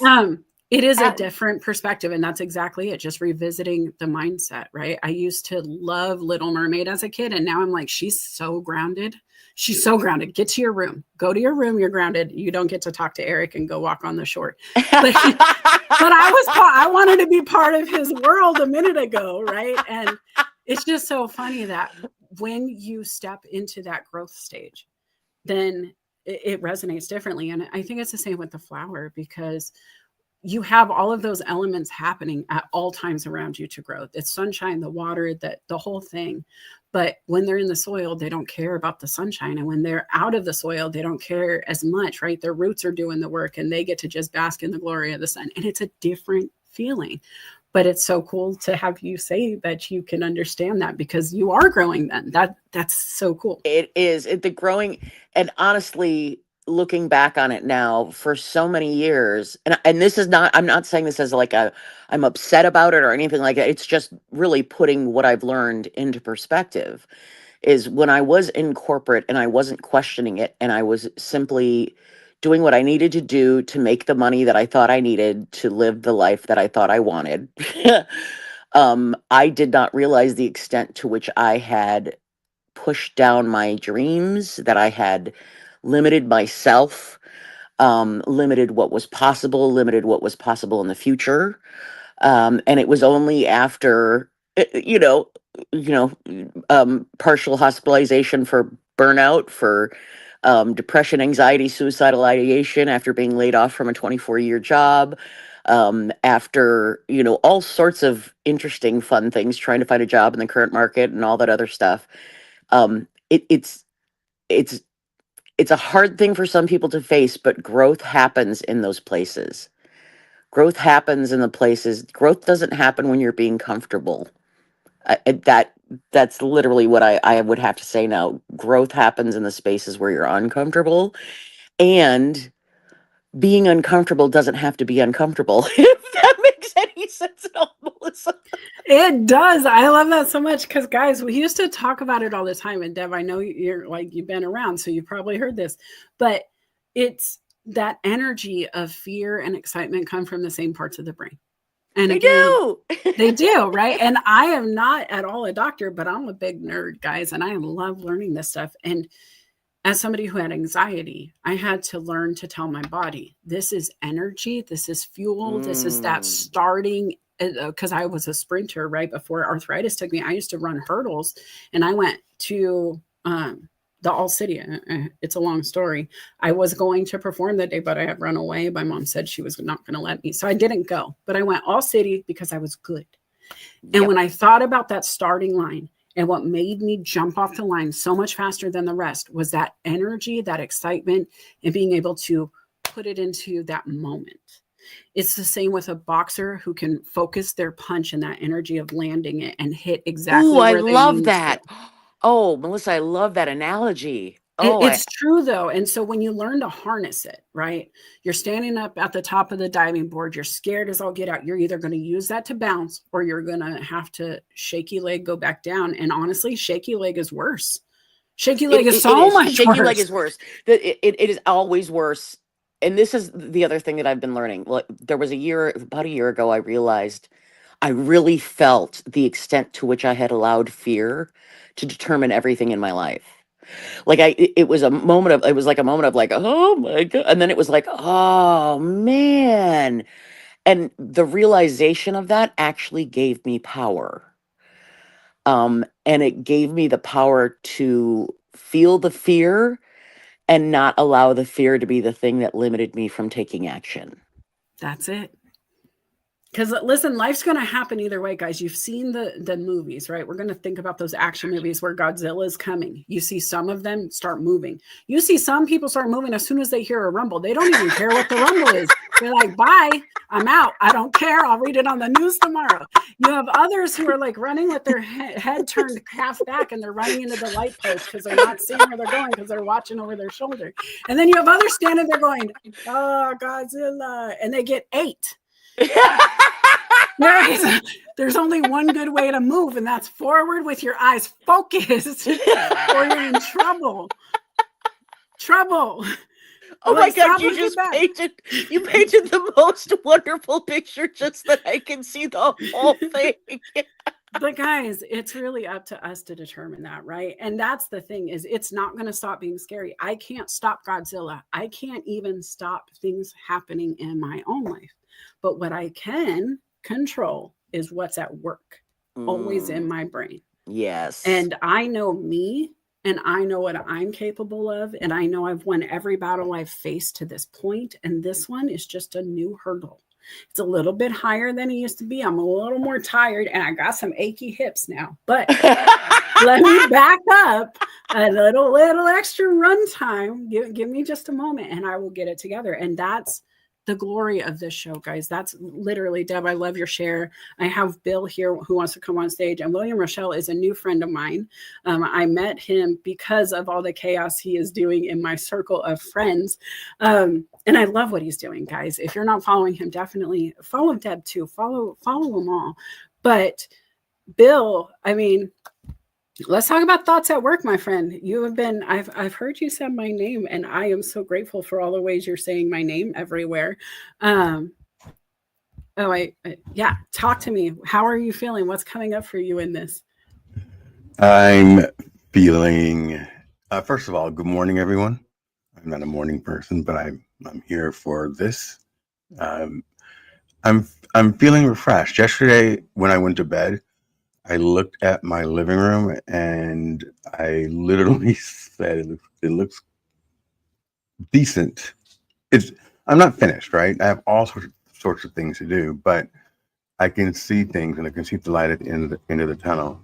it is a Uh, different perspective, and that's exactly it. Just revisiting the mindset, right? I used to love Little Mermaid as a kid, and now I'm like, she's so grounded. She's so grounded. Get to your room. Go to your room. You're grounded. You don't get to talk to Eric and go walk on the shore. But I wanted to be part of his world a minute ago, right? And it's just so funny that when you step into that growth stage, then it resonates differently. And I think it's the same with the flower, because you have all of those elements happening at all times around you to grow. It's sunshine, the water, the whole thing. But when they're in the soil, they don't care about the sunshine. And when they're out of the soil, they don't care as much, right? Their roots are doing the work and they get to just bask in the glory of the sun. And it's a different feeling. But it's so cool to have you say that you can understand that, because you are growing then. That's so cool. It is the growing, and honestly, looking back on it now, for so many years, and this is not, I'm not saying this as like I'm upset about it or anything like that. It's just really putting what I've learned into perspective. Is when I was in corporate and I wasn't questioning it, and I was simply doing what I needed to do to make the money that I thought I needed to live the life that I thought I wanted. I did not realize the extent to which I had pushed down my dreams, that I had limited myself, limited what was possible, limited what was possible in the future. And it was only after, you know, you know, partial hospitalization for burnout, for depression, anxiety, suicidal ideation after being laid off from a 24-year job, after, all sorts of interesting, fun things, trying to find a job in the current market and all that other stuff. It's it's a hard thing for some people to face, but growth happens in those places. Growth happens in the places. Growth doesn't happen when you're being comfortable. That's literally what I would have to say now. Growth happens in the spaces where you're uncomfortable, and being uncomfortable doesn't have to be uncomfortable. If that makes any sense at all, Melissa. It does. I love that so much, because guys, we used to talk about it all the time. And Deb, I know you've been around, so you've probably heard this, but it's that energy of fear and excitement come from the same parts of the brain. And They again, do. they do, right? And I am not at all a doctor, but I'm a big nerd, guys, and I love learning this stuff. And as somebody who had anxiety, I had to learn to tell my body, this is energy, this is fuel, this is that starting, because I was a sprinter right before arthritis took me. I used to run hurdles, and I went to the All City. It's a long story. I was going to perform that day, but I had run away. My mom said she was not going to let me. So I didn't go, but I went All City because I was good. And Yep. when I thought about that starting line, and what made me jump off the line so much faster than the rest was that energy, that excitement, and being able to put it into that moment. It's the same with a boxer who can focus their punch and that energy of landing it and hit exactly Ooh, I where they love need to. that. Oh, Melissa, I love that analogy. It's true though. And so when you learn to harness it, right, you're standing up at the top of the diving board, you're scared as all get out. You're either going to use that to bounce, or you're going to have to shaky leg, go back down. And honestly, shaky leg is worse. Shaky leg is so much shaky worse. leg is worse. It is always worse. And this is the other thing that I've been learning. Like, there was about a year ago, I realized I really felt the extent to which I had allowed fear to determine everything in my life. Like, it was like a moment of like, oh my God. And then it was like, oh man. And the realization of that actually gave me power. And it gave me the power to feel the fear and not allow the fear to be the thing that limited me from taking action. That's it. Because listen, life's going to happen either way, guys. You've seen the movies, right? We're going to think about those action movies where Godzilla is coming. You see some of them start moving. You see some people start moving as soon as they hear a rumble. They don't even care what the rumble is. They're like, bye, I'm out. I don't care. I'll read it on the news tomorrow. You have others who are like running with their head turned half back, and they're running into the light post because they're not seeing where they're going because they're watching over their shoulder. And then you have others standing there going, oh, Godzilla. And they get 8. There's only one good way to move, and that's forward with your eyes focused, or you're in trouble. Oh my God, you painted the most wonderful picture just that I can see the whole thing. But guys, it's really up to us to determine that, right? And that's the thing, is it's not going to stop being scary. I can't stop Godzilla. I can't even stop things happening in my own life. But what I can control is what's at work, always in my brain. Yes. And I know me and I know what I'm capable of, and I know I've won every battle I've faced to this point, and this one is just a new hurdle. It's a little bit higher than it used to be. I'm a little more tired, and I got some achy hips now. But let me back up a little extra run time. Give me just a moment, and I will get it together. And that's the glory of this show, guys. That's literally, Deb, I love your share. I have Bill here who wants to come on stage, and William Rochelle is a new friend of mine. I met him because of all the chaos he is doing in my circle of friends. And I love what he's doing, guys. If you're not following him, definitely follow Deb too. Follow them all. But Bill, I mean, let's talk about thoughts at work, my friend. You have been, I've heard you say my name, and I am so grateful for all the ways you're saying my name everywhere. Yeah, talk to me. How are you feeling? What's coming up for you in this? I'm feeling, first of all, good morning, everyone. I'm not a morning person, but I'm here for this. I'm feeling refreshed. Yesterday, when I went to bed, I looked at my living room and I literally said, it looks decent. I'm not finished, right? I have all sorts of things to do, but I can see things and I can see the light at the end of the tunnel.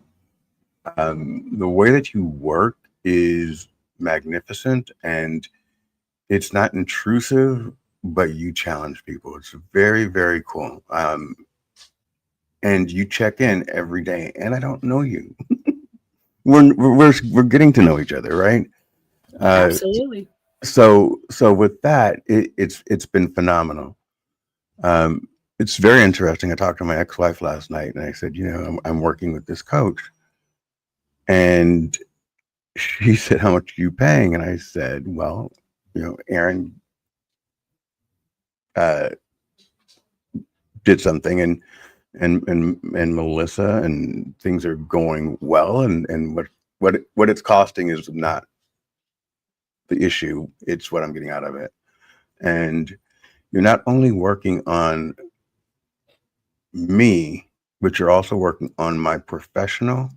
The way that you work is magnificent, and it's not intrusive, but you challenge people. It's very, very cool. And you check in every day, and I don't know you. we're getting to know each other, right? Absolutely. So with that, it's been phenomenal. It's very interesting. I talked to my ex-wife last night, and I said, I'm working with this coach, and she said, "How much are you paying?" And I said, "Well, Aaron did something, and Melissa, and things are going well, and what it's costing is not the issue, it's what I'm getting out of it." And you're not only working on me, but you're also working on my professional,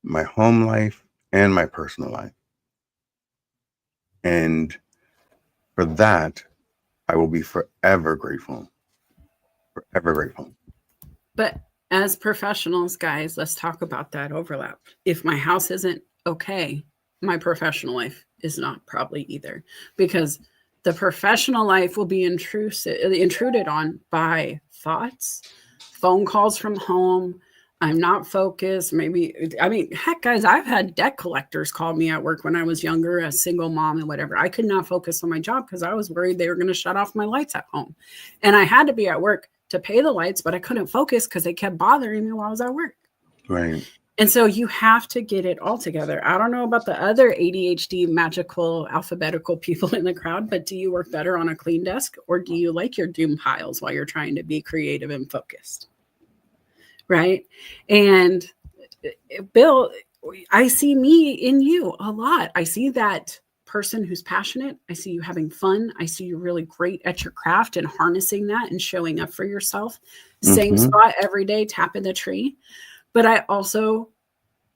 my home life, and my personal life. And for that, I will be forever grateful. Forever grateful. But as professionals, guys, let's talk about that overlap. If my house isn't okay, my professional life is not probably either, because the professional life will be intruded on by thoughts, phone calls from home. I'm not focused. Heck, guys, I've had debt collectors call me at work when I was younger, a single mom and whatever. I could not focus on my job because I was worried they were going to shut off my lights at home. And I had to be at work to pay the lights, but I couldn't focus because they kept bothering me while I was at work. Right. And so you have to get it all together. I don't know about the other ADHD, magical, alphabetical people in the crowd, but do you work better on a clean desk, or do you like your doom piles while you're trying to be creative and focused? Right? And Bill, I see me in you a lot. I see that person who's passionate. I see you having fun. I see you really great at your craft and harnessing that and showing up for yourself. Same spot every day, tapping the tree. But I also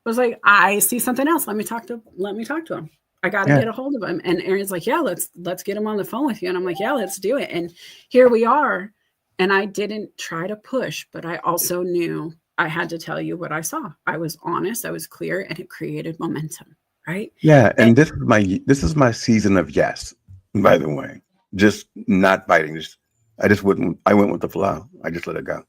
was like, I see something else. Let me talk to him. I got to get a hold of him. And Aaron's like, yeah, let's get him on the phone with you. And I'm like, yeah, let's do it. And here we are. And I didn't try to push, but I also knew I had to tell you what I saw. I was honest, I was clear, and it created momentum. Right. Yeah. And this is my season of yes, by the way. Just not fighting. I went with the flow. I just let it go.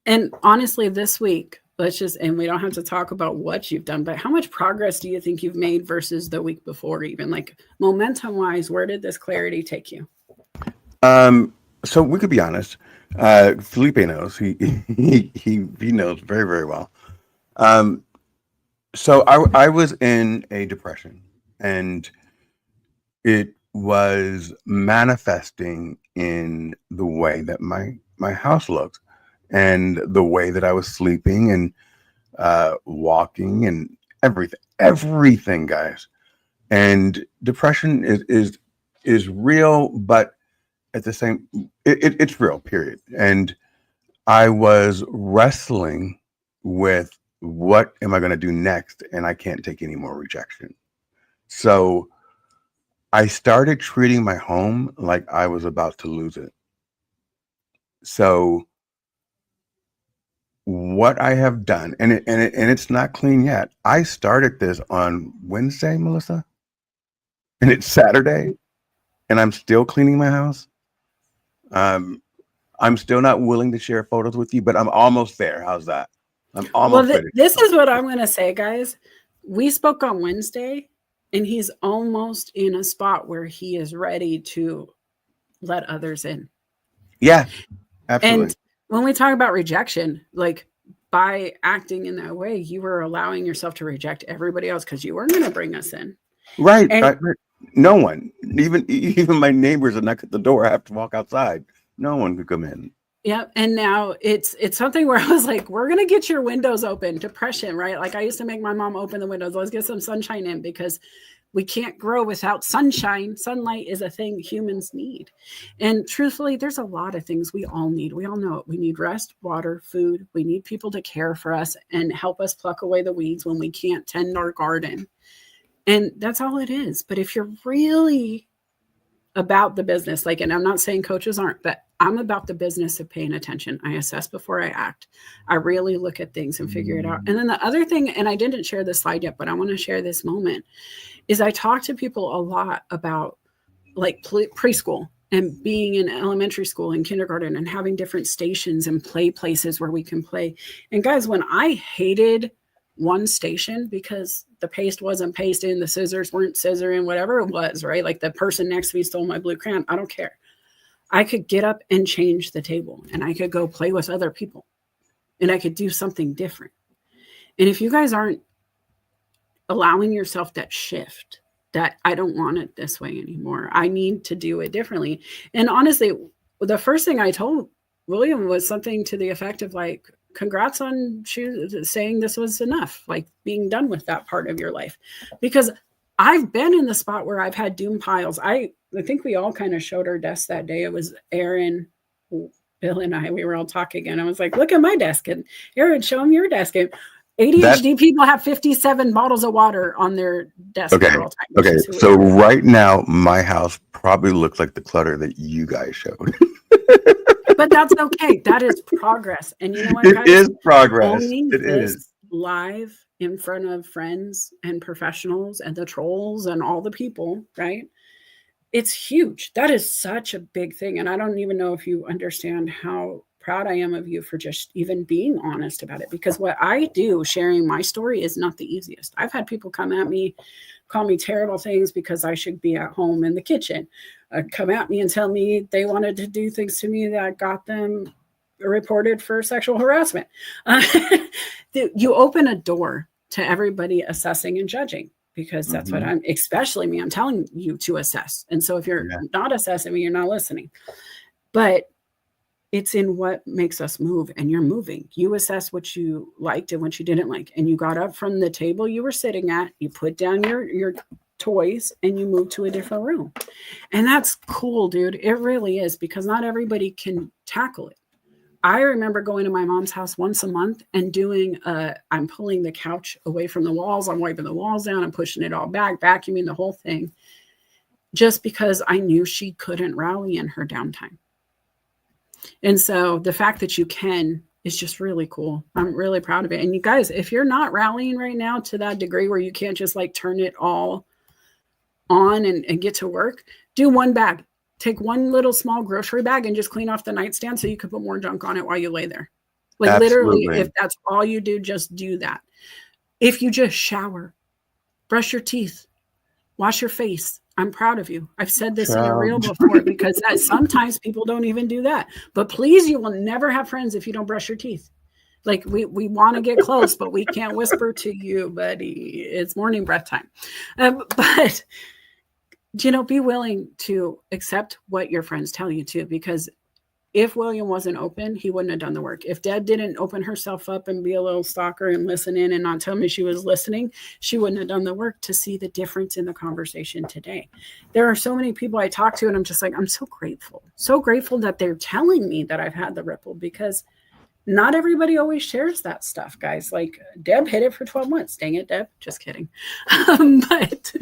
And honestly, this week, and we don't have to talk about what you've done, but how much progress do you think you've made versus the week before, even like momentum wise? Where did this clarity take you? So we could be honest. Felipe knows. He knows very, very well. So I was in a depression, and it was manifesting in the way that my house looked, and the way that I was sleeping and walking and everything, guys. And depression is real, but at the same, it's real, period. And I was wrestling with what am I going to do next? And I can't take any more rejection. So I started treating my home like I was about to lose it. So what I have done, and it's not clean yet. I started this on Wednesday, Melissa, and it's Saturday, and I'm still cleaning my house. I'm still not willing to share photos with you, but I'm almost there. How's that? I'm almost ready. This is what I'm going to say, guys. We spoke on Wednesday, and he's almost in a spot where he is ready to let others in. Yeah, absolutely. And when we talk about rejection, like by acting in that way, you were allowing yourself to reject everybody else because you weren't going to bring us in. Right. And, no one, even my neighbors that knock at the door, I have to walk outside. No one could come in. Yeah. And now it's something where I was like, we're going to get your windows open. Depression, right? Like I used to make my mom open the windows. Let's get some sunshine in because we can't grow without sunshine. Sunlight is a thing humans need. And truthfully, there's a lot of things we all need. We all know it. We need rest, water, food. We need people to care for us and help us pluck away the weeds when we can't tend our garden. And that's all it is. But if you're really about the business, like, and I'm not saying coaches aren't, but I'm about the business of paying attention. I assess before I act. I really look at things and figure it out. And then the other thing, and I didn't share this slide yet, but I want to share this moment, is I talk to people a lot about like preschool and being in elementary school and kindergarten and having different stations and play places where we can play. And guys, when I hated one station because the paste wasn't pasting, the scissors weren't scissoring, whatever it was, right? Like the person next to me stole my blue crayon. I don't care. I could get up and change the table and I could go play with other people and I could do something different. And if you guys aren't allowing yourself that shift, that I don't want it this way anymore, I need to do it differently. And honestly, the first thing I told William was something to the effect of like, congrats on saying this was enough, like being done with that part of your life. Because I've been in the spot where I've had doom piles. I think we all kind of showed our desk that day. It was Aaron, Bill, and I. We were all talking, and I was like, look at my desk. And Aaron, show him your desk. And ADHD people have 57 bottles of water on their desk at all times. Okay. So right now, my house probably looks like the clutter that you guys showed. But that's okay. That is progress. And you know what, guys? It is progress. Owning It this is. live in front of friends and professionals and the trolls and all the people, right? It's huge. That is such a big thing. And I don't even know if you understand how proud I am of you for just even being honest about it. Because what I do, sharing my story, is not the easiest. I've had people come at me, call me terrible things because I should be at home in the kitchen, come at me and tell me they wanted to do things to me that got them reported for sexual harassment. You open a door to everybody assessing and judging, because that's what I'm, especially me, I'm telling you to assess. And so if you're not assessing me, you're not listening. But it's in what makes us move, and you're moving. You assess what you liked and what you didn't like. And you got up from the table you were sitting at, you put down your toys, and you moved to a different room. And that's cool, dude. It really is, because not everybody can tackle it. I remember going to my mom's house once a month and doing, I'm pulling the couch away from the walls. I'm wiping the walls down. I'm pushing it all back, vacuuming the whole thing, just because I knew she couldn't rally in her downtime. And so the fact that you can is just really cool. I'm really proud of it. And you guys, if you're not rallying right now to that degree where you can't just like turn it all on and get to work, do one bag. Take one little small grocery bag and just clean off the nightstand so you can put more junk on it while you lay there. Like Absolutely. Literally, if that's all you do, just do that. If you just shower, brush your teeth, wash your face, I'm proud of you. I've said this in a reel before, because that sometimes people don't even do that. But please, you will never have friends if you don't brush your teeth. Like we want to get close, but we can't whisper to you, buddy. It's morning breath time. But be willing to accept what your friends tell you to, because if William wasn't open, he wouldn't have done the work. If Deb didn't open herself up and be a little stalker and listen in and not tell me she was listening, she wouldn't have done the work to see the difference in the conversation today. There are so many people I talk to, and I'm just like, I'm so grateful that they're telling me that I've had the ripple, because not everybody always shares that stuff, guys. Like Deb hid it for 12 months. Dang it, Deb. Just kidding. But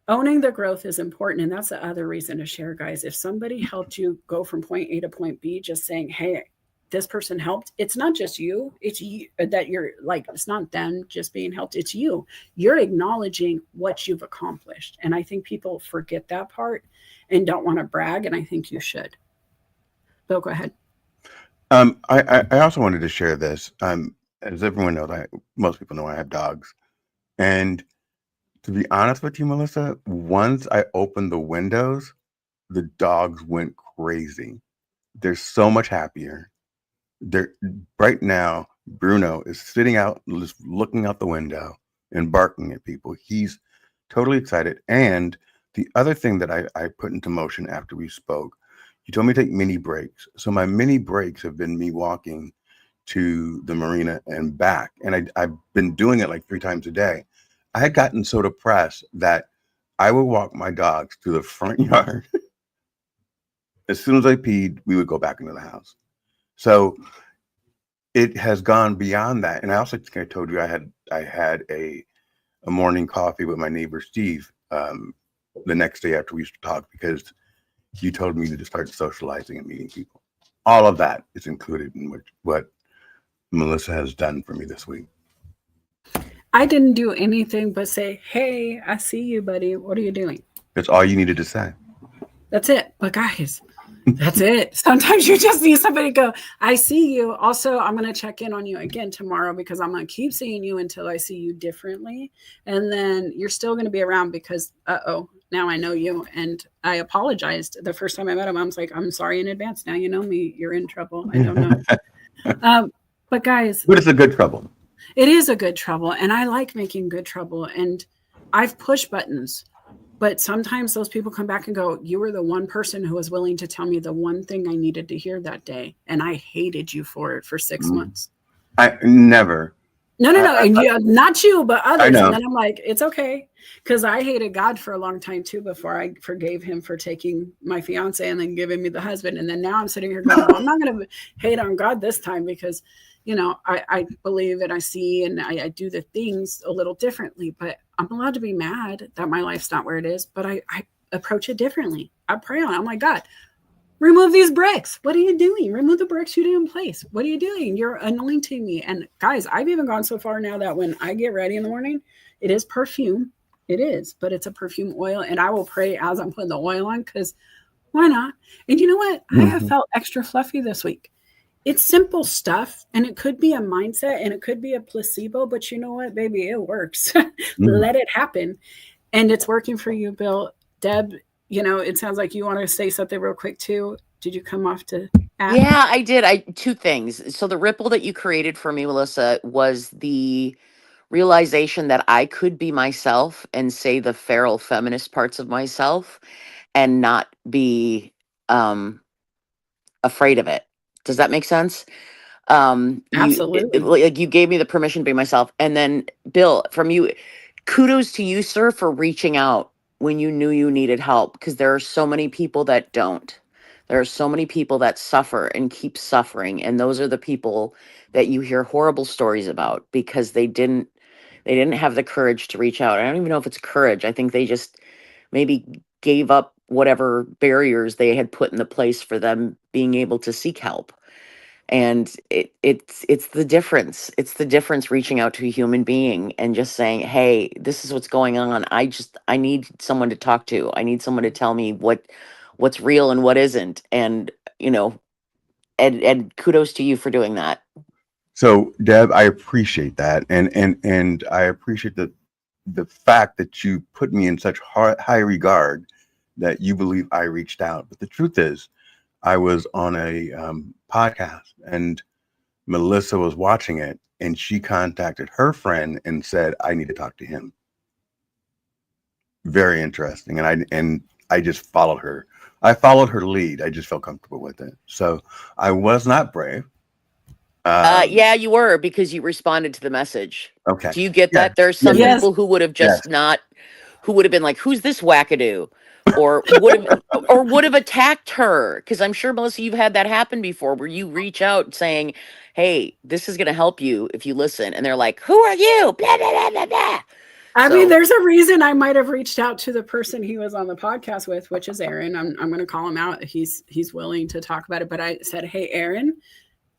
owning the growth is important. And that's the other reason to share, guys. If somebody helped you go from point A to point B, just saying, hey, this person helped. It's not just you. It's you that you're like, it's not them just being helped. It's you. You're acknowledging what you've accomplished. And I think people forget that part and don't want to brag. And I think you should. Bill, go ahead. I also wanted to share this. As everyone knows, most people know I have dogs. And to be honest with you, Melissa, once I opened the windows, the dogs went crazy. They're so much happier. Right now, Bruno is sitting out, just looking out the window and barking at people. He's totally excited. And the other thing that I put into motion after we spoke, you told me to take mini breaks. So my mini breaks have been me walking to the marina and back. And I've been doing it like 3 times a day. I had gotten so depressed that I would walk my dogs to the front yard. As soon as I peed, we would go back into the house. So it has gone beyond that. And I also think I told you I had a morning coffee with my neighbor Steve the next day after we used to talk, because you told me to start socializing and meeting people. All of that is included in what Melissa has done for me this week. I didn't do anything but say, hey, I see you, buddy. What are you doing? That's all you needed to say. That's it. But guys, that's it. Sometimes you just need somebody to go, I see you. Also, I'm going to check in on you again tomorrow because I'm going to keep seeing you until I see you differently. And then you're still going to be around because, now I know you. And I apologized the first time I met him. I was like, I'm sorry in advance. Now you know me. You're in trouble. I don't know. But guys. But it's a good trouble. It is a good trouble. And I like making good trouble. And I've pushed buttons. But sometimes those people come back and go, you were the one person who was willing to tell me the one thing I needed to hear that day. And I hated you for it for 6 months. I never. No. Not you, but others. And then I'm like, it's okay. Because I hated God for a long time too, before I forgave him for taking my fiance and then giving me the husband. And then now I'm sitting here going, well, I'm not going to hate on God this time because, I believe and I see and I do the things a little differently, but I'm allowed to be mad that my life's not where it is, but I approach it differently. I pray on it. I'm like, God, remove these bricks. What are you doing? Remove the bricks you did in place. What are you doing? You're anointing me. And guys, I've even gone so far now that when I get ready in the morning, it is perfume. It is, but it's a perfume oil. And I will pray as I'm putting the oil on because why not? And you know what? I have felt extra fluffy this week. It's simple stuff, and it could be a mindset, and it could be a placebo, but you know what, baby, it works. Let it happen. And it's working for you, Bill. Deb, it sounds like you want to say something real quick, too. Did you come off to add? Yeah, I did. 2 things. So the ripple that you created for me, Melissa, was the realization that I could be myself and say the feral feminist parts of myself and not be afraid of it. Does that make sense? Absolutely. You gave me the permission to be myself. And then Bill, from you, kudos to you, sir, for reaching out when you knew you needed help, because there are so many people that don't. There are so many people that suffer and keep suffering. And those are the people that you hear horrible stories about because they didn't have the courage to reach out. I don't even know if it's courage. I think they just maybe gave up whatever barriers they had put in the place for them being able to seek help. And it's the difference. It's the difference reaching out to a human being and just saying, hey, this is what's going on. I need someone to talk to. I need someone to tell me what's real and what isn't. And, and kudos to you for doing that. So Deb, I appreciate that. And I appreciate the fact that you put me in such high regard that you believe I reached out. But the truth is, I was on a podcast and Melissa was watching it and she contacted her friend and said, I need to talk to him. Very interesting. And I just followed her. I followed her lead. I just felt comfortable with it. So I was not brave. Yeah, you were, because you responded to the message. Okay. Do you get that? There's some Yes. people who would have just who would have been like, who's this wackadoo? or would have attacked her, because I'm sure, Melissa, you've had that happen before, where you reach out saying, hey, this is going to help you if you listen, and they're like, who are you, blah blah blah blah blah. I mean, So there's a reason I might have reached out to the person he was on the podcast with, which is Aaron. I'm going to call him out. He's willing to talk about it. But I said, hey, Aaron,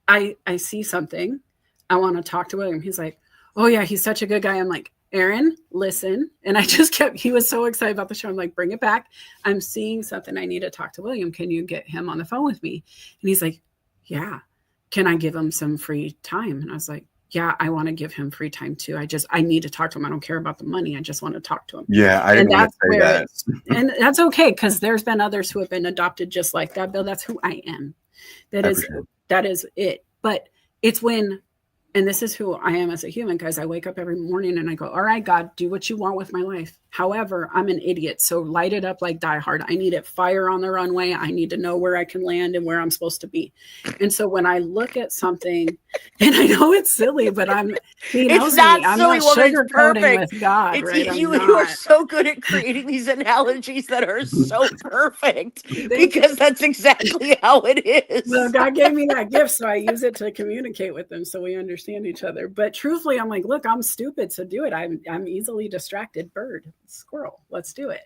I see something. I want to talk to William. He's like, oh, yeah, he's such a good guy. I'm like, Aaron, listen. And I just he was so excited about the show. I'm like, bring it back. I'm seeing something. I need to talk to William. Can you get him on the phone with me? And he's like, yeah. Can I give him some free time? And I was like, yeah, I want to give him free time too. I need to talk to him. I don't care about the money. I just want to talk to him. Yeah, I didn't want to say that. And that's okay, because there's been others who have been adopted just like that, Bill. That's who I am. That is it. But it's when, and this is who I am as a human, guys. I wake up every morning and I go, all right, God, do what you want with my life. However, I'm an idiot. So light it up like Die Hard. I need it fire on the runway. I need to know where I can land and where I'm supposed to be. And so when I look at something, and I know it's silly, but he knows me. I'm not sugarcoating with God. Right? You are so good at creating these analogies that are so perfect, because that's exactly how it is. Well, God gave me that gift, so I use it to communicate with them so we understand each other. But truthfully, I'm like, look, I'm stupid, so do it. I'm easily distracted bird. Squirrel, let's do it.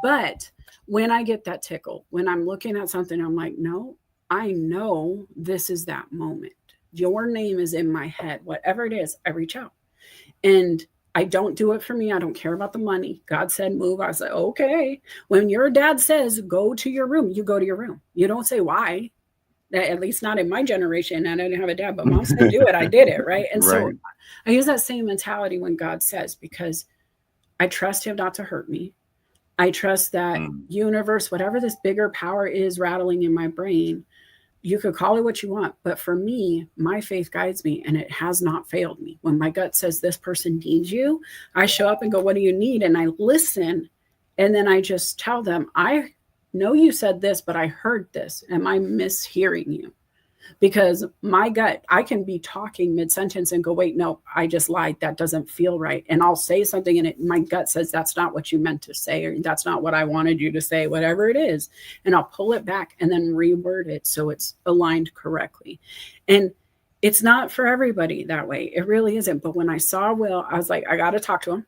But when I get that tickle, when I'm looking at something, I'm like, no, I know this is that moment. Your name is in my head. Whatever it is, I reach out. And I don't do it for me. I don't care about the money. God said move. I was like, okay. When your dad says go to your room, you go to your room. You don't say why. At least not in my generation. I didn't have a dad, but mom said do it. I did it, right? And so I use that same mentality when God says, because I trust him not to hurt me. I trust that universe, whatever this bigger power is rattling in my brain, you could call it what you want. But for me, my faith guides me, and it has not failed me. When my gut says this person needs you, I show up and go, what do you need? And I listen. And then I just tell them, I know you said this, but I heard this. Am I mishearing you? Because my gut, I can be talking mid-sentence and go, wait, no, I just lied. That doesn't feel right. And I'll say something and my gut says, that's not what you meant to say, or that's not what I wanted you to say, whatever it is. And I'll pull it back and then reword it so it's aligned correctly. And it's not for everybody that way. It really isn't. But when I saw Will, I was like, I got to talk to him.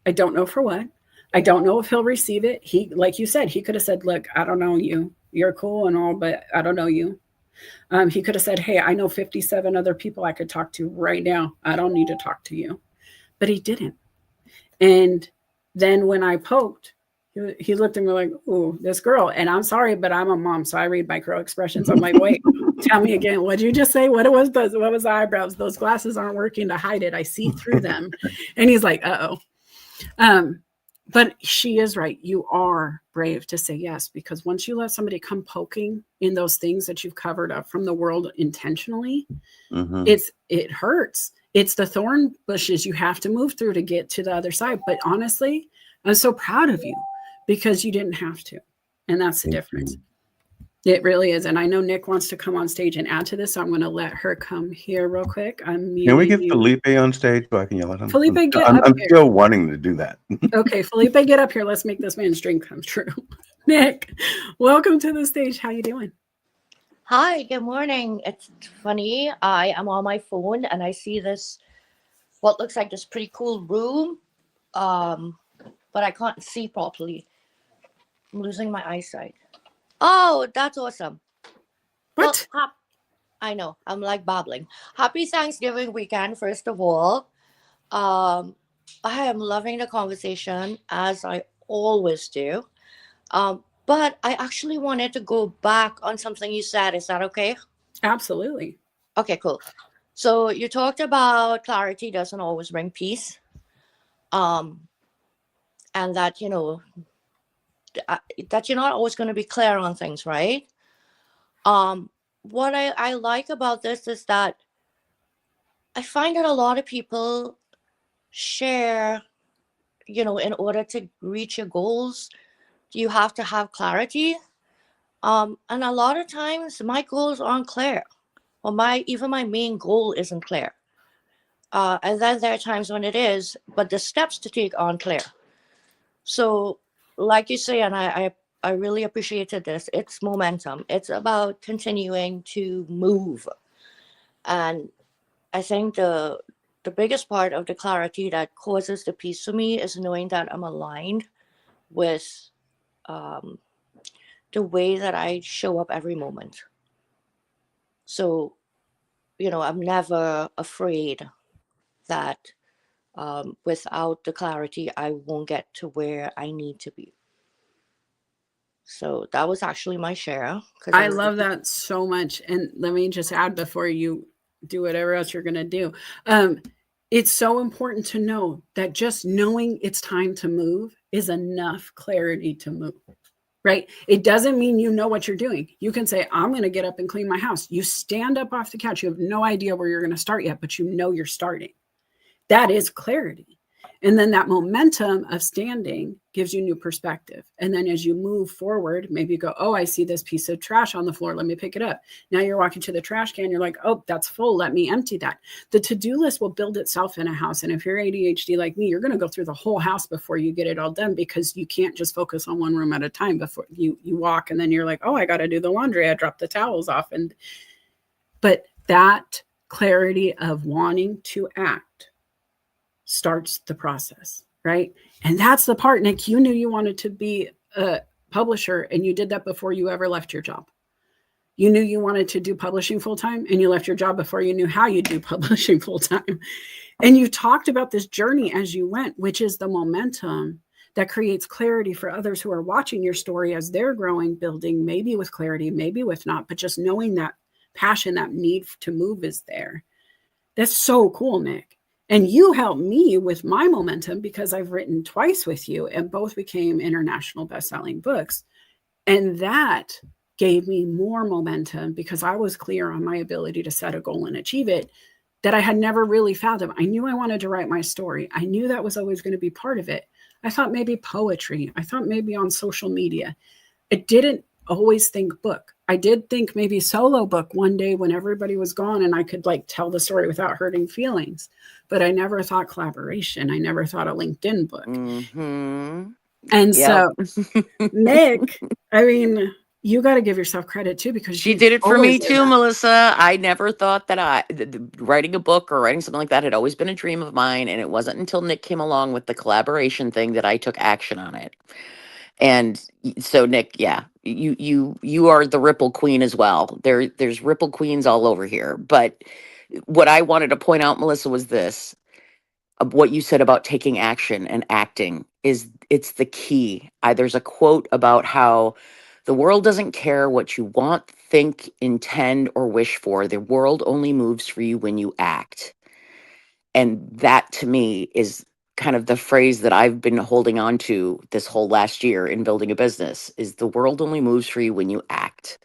I don't know for what. I don't know if he'll receive it. He, like you said, he could have said, look, I don't know you. You're cool and all, but I don't know you. He could have said, hey, I know 57 other people I could talk to right now. I don't need to talk to you. But he didn't. And then when I poked, he looked at me like, ooh, this girl. And I'm sorry, but I'm a mom, so I read micro expressions. I'm like, wait, tell me again. What did you just say? What was the eyebrows? Those glasses aren't working to hide it. I see through them. And he's like, uh-oh. But she is right. You are brave to say yes, because once you let somebody come poking in those things that you've covered up from the world intentionally, it hurts. It's the thorn bushes you have to move through to get to the other side. But honestly, I'm so proud of you because you didn't have to. And that's the difference. It really is. And I know Nick wants to come on stage and add to this. So I'm going to let her come here real quick. Can we get Felipe on stage so I can yell at him? Felipe, get up I'm here. still wanting to do that. Okay, Felipe, get up here. Let's make this man's dream come true. Nick, welcome to the stage. How you doing? Hi, good morning. It's funny. I am on my phone and I see this, what looks like this pretty cool room, but I can't see properly. I'm losing my eyesight. Oh, that's awesome. What? Well, I know. I'm like babbling. Happy Thanksgiving weekend, first of all. I am loving the conversation, as I always do. But I actually wanted to go back on something you said. Is that okay? Absolutely. Okay, cool. So you talked about clarity doesn't always bring peace. And that, that you're not always going to be clear on things, right? What I like about this is that I find that a lot of people share, in order to reach your goals, you have to have clarity. And a lot of times my goals aren't clear, or even my main goal isn't clear. And then there are times when it is, but the steps to take aren't clear. So like you say, and I I really appreciated this. It's momentum. It's about continuing to move. And I think the biggest part of the clarity that causes the peace for me is knowing that I'm aligned with the way that I show up every moment. So, I'm never afraid that without the clarity, I won't get to where I need to be. So that was actually my share. I love that so much. And let me just add before you do whatever else you're going to do. It's so important to know that just knowing it's time to move is enough clarity to move, right? It doesn't mean you know what you're doing. You can say, I'm going to get up and clean my house. You stand up off the couch. You have no idea where you're going to start yet, but you know you're starting. That is clarity. And then that momentum of standing gives you new perspective. And then as you move forward, maybe you go, oh, I see this piece of trash on the floor. Let me pick it up. Now you're walking to the trash can. You're like, oh, that's full. Let me empty that. The to-do list will build itself in a house. And if you're ADHD like me, you're going to go through the whole house before you get it all done, because you can't just focus on one room at a time. Before you walk, and then you're like, oh, I got to do the laundry. I dropped the towels off. But that clarity of wanting to act starts the process, right? And that's the part, Nick, you knew you wanted to be a publisher, and you did that before you ever left your job. You knew you wanted to do publishing full-time, and you left your job before you knew how you do publishing full-time. And you talked about this journey as you went, which is the momentum that creates clarity for others who are watching your story as they're growing, building, maybe with clarity, maybe with not, but just knowing that passion, that need to move is there. That's so cool, Nick. And you helped me with my momentum because I've written twice with you, and both became international best-selling books. And that gave me more momentum because I was clear on my ability to set a goal and achieve it that I had never really fathomed. I knew I wanted to write my story. I knew that was always going to be part of it. I thought maybe poetry. I thought maybe on social media. I didn't always think book. I did think maybe solo book one day when everybody was gone and I could tell the story without hurting feelings. But I never thought collaboration. I never thought a LinkedIn book. Mm-hmm. And Yep. so, Nick, I mean, you got to give yourself credit too, because She you did it for me always did too, that. Melissa. I never thought that writing a book or writing something like that had always been a dream of mine. And it wasn't until Nick came along with the collaboration thing that I took action on it. And so, Nick, yeah, you are the ripple queen as well. There's ripple queens all over here. But what I wanted to point out, Melissa, was this: of what you said about taking action and acting it's the key. There's a quote about how the world doesn't care what you want, think, intend, or wish for. The world only moves for you when you act. And that to me is kind of the phrase that I've been holding on to this whole last year in building a business: is the world only moves for you when you act.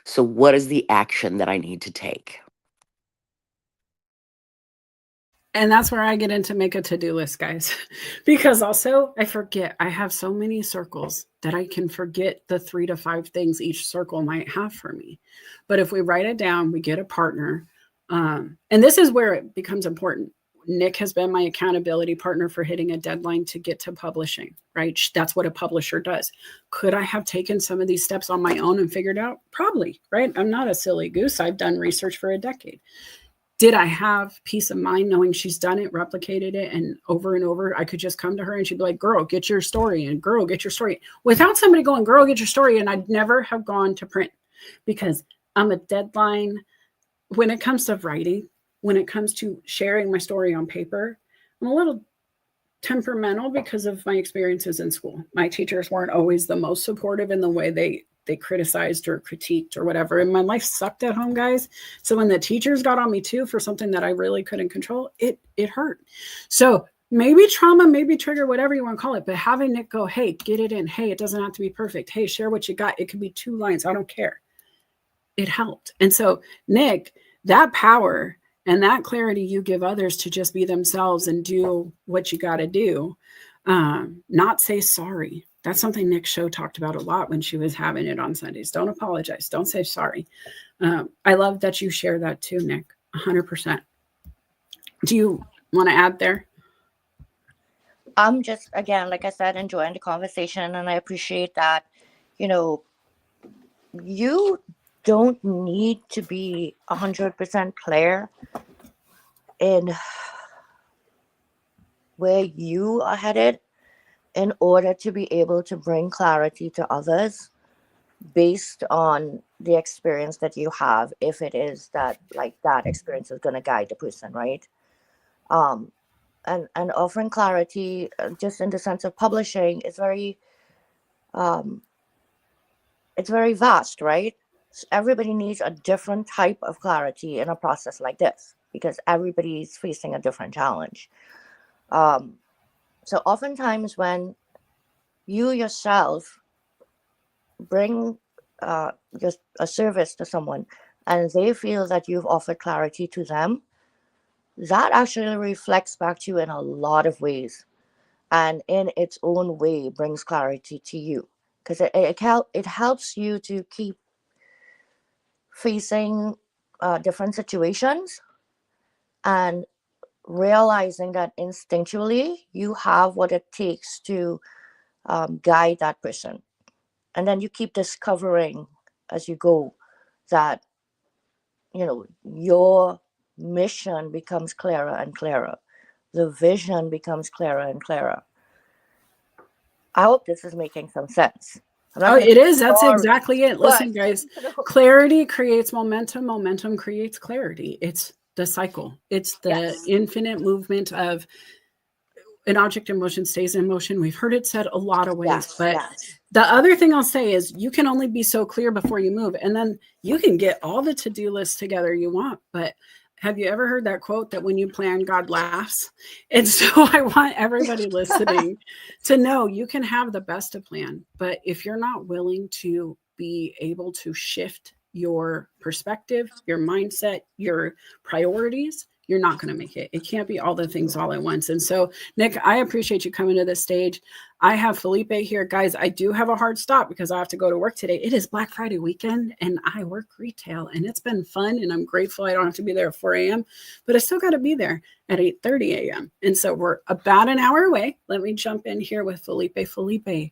So what is the action that I need to take? And that's where I get into make a to-do list, guys, because also I forget. I have so many circles that I can forget the 3 to 5 things each circle might have for me. But if we write it down, we get a partner. And this is where it becomes important. Nick has been my accountability partner for hitting a deadline to get to publishing, right? That's what a publisher does. Could I have taken some of these steps on my own and figured out? Probably, right? I'm not a silly goose. I've done research for a decade. Did I have peace of mind knowing she's done it, replicated it, and over, I could just come to her and she'd be like, girl, get your story, and girl, get your story, without somebody going, girl, get your story. And I'd never have gone to print because I'm a deadline. When it comes to writing, when it comes to sharing my story on paper, I'm a little temperamental because of my experiences in school. My teachers weren't always the most supportive in the way they criticized or critiqued or whatever. And my life sucked at home, guys. So when the teachers got on me too for something that I really couldn't control, it hurt. So maybe trauma, maybe trigger, whatever you want to call it, but having Nick go, hey, get it in. Hey, it doesn't have to be perfect. Hey, share what you got. It could be 2 lines. I don't care. It helped. And so Nick, that power and that clarity you give others to just be themselves and do what you got to do, not say sorry. That's something Nick Show talked about a lot when she was having it on Sundays. Don't apologize. Don't say sorry. I love that you share that too, Nick, 100%. Do you want to add there? I'm just, again, like I said, enjoying the conversation, and I appreciate that, you know, you don't need to be 100% clear in where you are headed in order to be able to bring clarity to others based on the experience that you have, if it is that, like, that experience is going to guide the person, right? um and offering clarity, just in the sense of publishing, is very um it's very vast, right? Everybody needs a different type of clarity in a process like this, because everybody's facing a different challenge. um so oftentimes when you yourself bring just a service to someone and they feel that you've offered clarity to them, that actually reflects back to you in a lot of ways, and in its own way brings clarity to you, because it helps you to keep facing different situations and realizing that instinctually you have what it takes to guide that person. And then you keep discovering as you go that, your mission becomes clearer and clearer. The vision becomes clearer and clearer. I hope this is making some sense. I'm not Oh, going to it is. That's sorry, exactly it. but Listen, guys, clarity creates momentum. Momentum creates clarity. It's the cycle. It's the yes, infinite movement of an object in motion stays in motion. We've heard it said a lot of ways, yes, but yes, the other thing I'll say is you can only be so clear before you move. And then you can get all the to-do lists together you want. But have you ever heard that quote that when you plan, God laughs? And so I want everybody listening to know you can have the best of plan, but if you're not willing to be able to shift your perspective, your mindset, your priorities, you're not going to make it. It can't be all the things all at once. And so, Nick, I appreciate you coming to this stage. I have Felipe here. Guys, I do have a hard stop because I have to go to work today. It is Black Friday weekend and I work retail and it's been fun and I'm grateful I don't have to be there at 4 a.m., but I still got to be there at 8:30 a.m. And so we're about an hour away. Let me jump in here with Felipe. Felipe,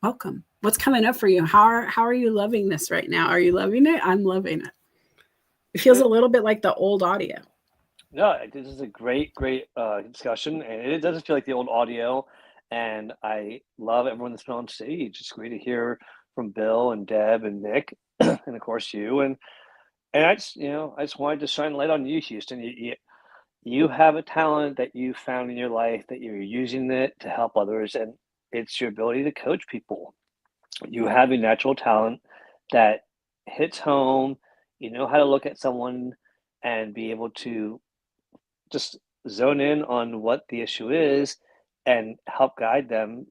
welcome. What's coming up for you? How are you loving this right now? Are you loving it? I'm loving it. It feels a little bit like the old audio. No, this is a great discussion, and it doesn't feel like the old audio. And I love everyone that's been on stage. It's great to hear from Bill and Deb and Nick, and of course you. And I just wanted to shine light on you, Houston. You have a talent that you found in your life that you're using it to help others, and it's your ability to coach people. You have a natural talent that hits home. You know how to look at someone and be able to just zone in on what the issue is and help guide them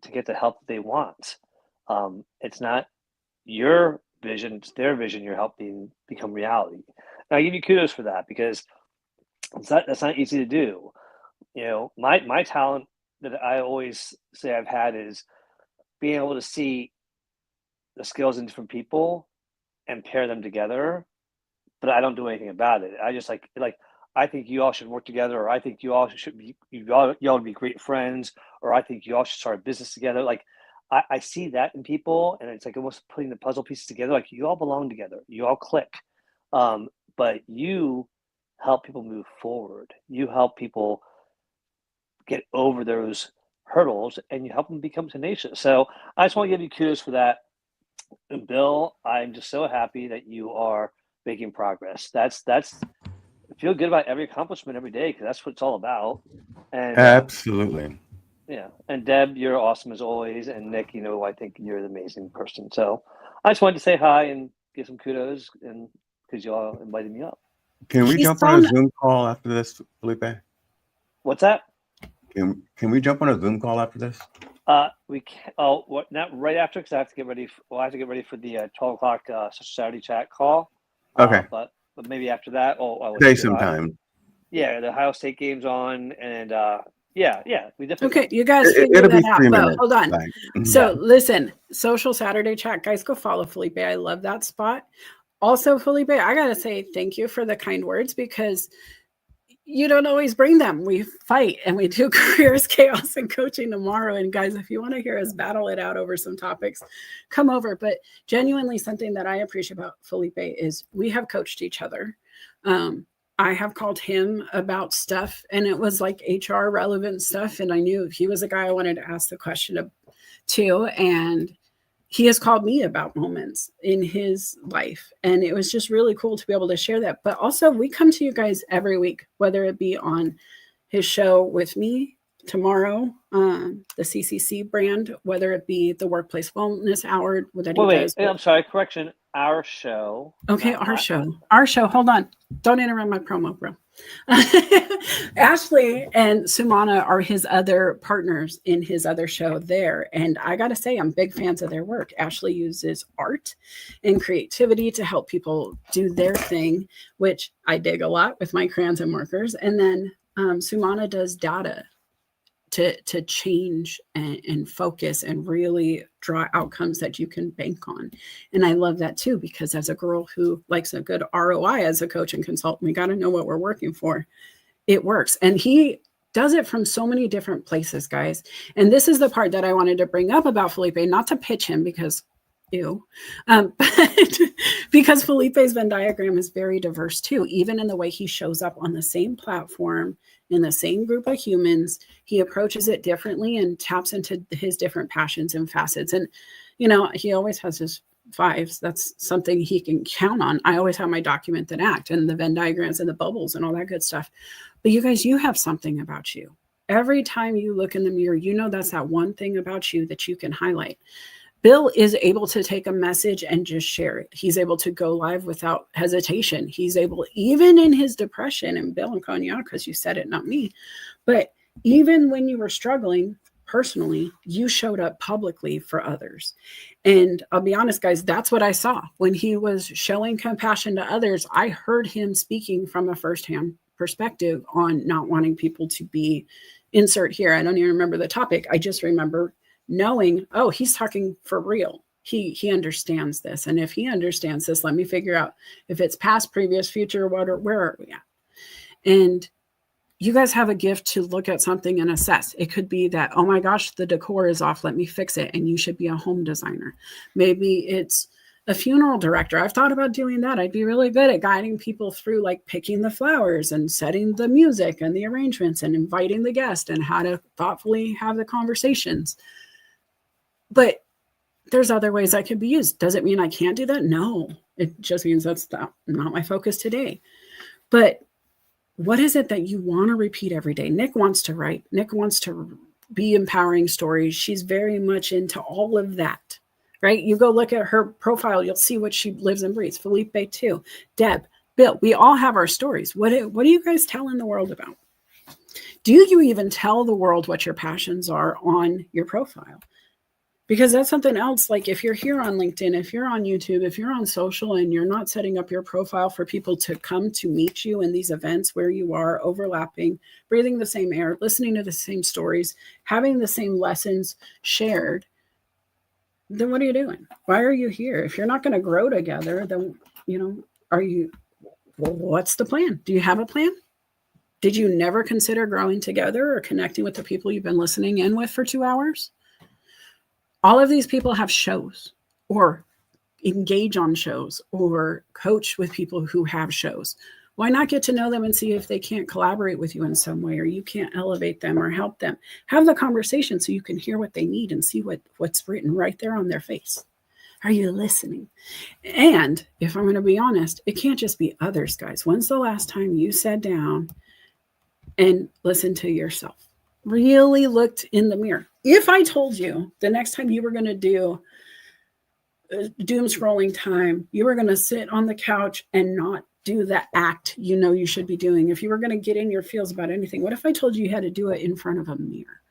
to get the help that they want. It's not your vision, it's their vision you're helping become reality. And I give you kudos for that because that's not easy to do. My talent that I always say I've had is being able to see the skills in different people and pair them together, but I don't do anything about it. I just like I think you all should work together, or I think you all should be y'all would be great friends, or I think you all should start a business together. Like I see that in people, and it's like almost putting the puzzle pieces together. Like you all belong together, you all click, but you help people move forward. You help people get over those hurdles, and you help them become tenacious. So I just want to give you kudos for that. And Bill, I'm just so happy that you are making progress. That's feel good about every accomplishment every day because that's what it's all about. And Absolutely. yeah, and Deb, you're awesome as always. And Nick, I think you're an amazing person. So I just wanted to say hi and give some kudos, and because you all invited me up. Can we jump on a Zoom call after this, Felipe? What's that? Can we jump on a Zoom call after this? We can. Oh, not right after because I have to get ready. I have to get ready for the 12 o'clock Social Saturday chat call. Okay. But maybe after that, Day sometime. Yeah, the Ohio State game's on, and yeah, we definitely. Okay, you guys figure that out. But hold on. Right. So listen, Social Saturday chat, guys, go follow Felipe. I love that spot. Also, Felipe, I gotta say thank you for the kind words because you don't always bring them. We fight and we do careers, chaos, and coaching tomorrow. And guys, if you want to hear us battle it out over some topics, come over. But genuinely, something that I appreciate about Felipe is we have coached each other. I have called him about stuff, and it was like HR relevant stuff. And I knew he was a guy I wanted to ask the question to. And he has called me about moments in his life. And it was just really cool to be able to share that. But also, we come to you guys every week, whether it be on his show with me tomorrow, the CCC brand, whether it be the Workplace Wellness Hour that he does. Wait, I'm sorry, correction. Our show. Okay, our show. Hold on. Don't interrupt my promo, bro. Ashley and Sumana are his other partners in his other show there. And I got to say, I'm big fans of their work. Ashley uses art and creativity to help people do their thing, which I dig a lot with my crayons and markers. And then Sumana does data to change and focus and really draw outcomes that you can bank on. And I love that too, because as a girl who likes a good ROI as a coach and consultant, we got to know what we're working for. It works. And he does it from so many different places, guys. And this is the part that I wanted to bring up about Felipe, not to pitch him because but because Felipe's Venn diagram is very diverse too, even in the way he shows up on the same platform, in the same group of humans. He approaches it differently and taps into his different passions and facets. And, he always has his fives. That's something he can count on. I always have my document that act and the Venn diagrams and the bubbles and all that good stuff. But you guys, you have something about you. Every time you look in the mirror, that's that one thing about you that you can highlight. Bill is able to take a message and just share it. He's able to go live without hesitation. He's able, even in his depression, and Bill, I'm calling you out because you said it, not me, but even when you were struggling personally, you showed up publicly for others. And I'll be honest, guys, that's what I saw. When he was showing compassion to others, I heard him speaking from a firsthand perspective on not wanting people to be insert here. I don't even remember the topic. I just remember knowing, oh, he's talking for real. He understands this. And if he understands this, let me figure out if it's past, previous, future, where are we at? And you guys have a gift to look at something and assess. It could be that, oh my gosh, the decor is off. Let me fix it. And you should be a home designer. Maybe it's a funeral director. I've thought about doing that. I'd be really good at guiding people through like picking the flowers and setting the music and the arrangements and inviting the guest and how to thoughtfully have the conversations. But there's other ways I could be used. Does it mean I can't do that? No, it just means that's not my focus today. But what is it that you want to repeat every day? Nick wants to write. Nick wants to be empowering stories. She's very much into all of that, right? You go look at her profile, you'll see what she lives and breathes. Felipe too, Deb, Bill, we all have our stories. What do you guys tell in the world about? Do you even tell the world what your passions are on your profile? Because that's something else. Like if you're here on LinkedIn, if you're on YouTube, if you're on social and you're not setting up your profile for people to come to meet you in these events where you are overlapping, breathing the same air, listening to the same stories, having the same lessons shared, then what are you doing? Why are you here? If you're not going to grow together, then, what's the plan? Do you have a plan? Did you never consider growing together or connecting with the people you've been listening in with for 2 hours? All of these people have shows or engage on shows or coach with people who have shows. Why not get to know them and see if they can't collaborate with you in some way or you can't elevate them or help them? Have the conversation so you can hear what they need and see what's written right there on their face. Are you listening? And if I'm going to be honest, it can't just be others, guys. When's the last time you sat down and listened to yourself? Really looked in the mirror. If I told you the next time you were going to do doom scrolling time, you were going to sit on the couch and not do the act you should be doing. If you were going to get in your feels about anything, what if I told you you had to do it in front of a mirror?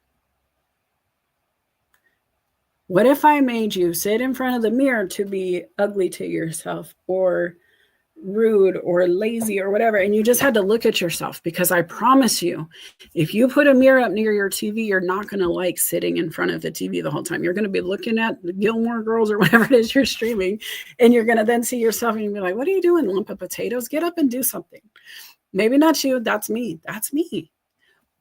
What if I made you sit in front of the mirror to be ugly to yourself or rude or lazy or whatever, and you just had to look at yourself? Because I promise you, if you put a mirror up near your TV, you're not going to like sitting in front of the TV the whole time. You're going to be looking at the Gilmore Girls or whatever it is you're streaming, and you're going to then see yourself and you'll be like, what are you doing, lump of potatoes? Get up and do something. Maybe not you. That's me. That's me.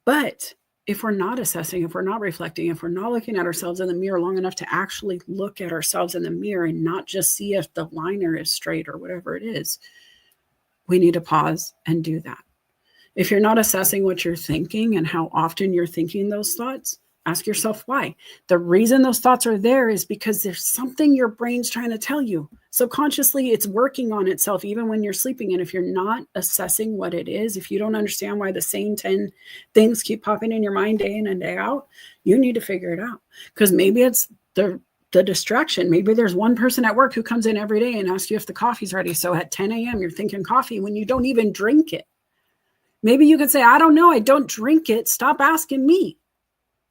But if we're not assessing, if we're not reflecting, if we're not looking at ourselves in the mirror long enough to actually look at ourselves in the mirror and not just see if the liner is straight or whatever it is, we need to pause and do that. If you're not assessing what you're thinking and how often you're thinking those thoughts, ask yourself why. The reason those thoughts are there is because there's something your brain's trying to tell you. Subconsciously, it's working on itself even when you're sleeping. And if you're not assessing what it is, if you don't understand why the same 10 things keep popping in your mind day in and day out, you need to figure it out. Because maybe it's the distraction. Maybe there's one person at work who comes in every day and asks you if the coffee's ready. So at 10 a.m., you're thinking coffee when you don't even drink it. Maybe you could say, I don't know, I don't drink it. Stop asking me.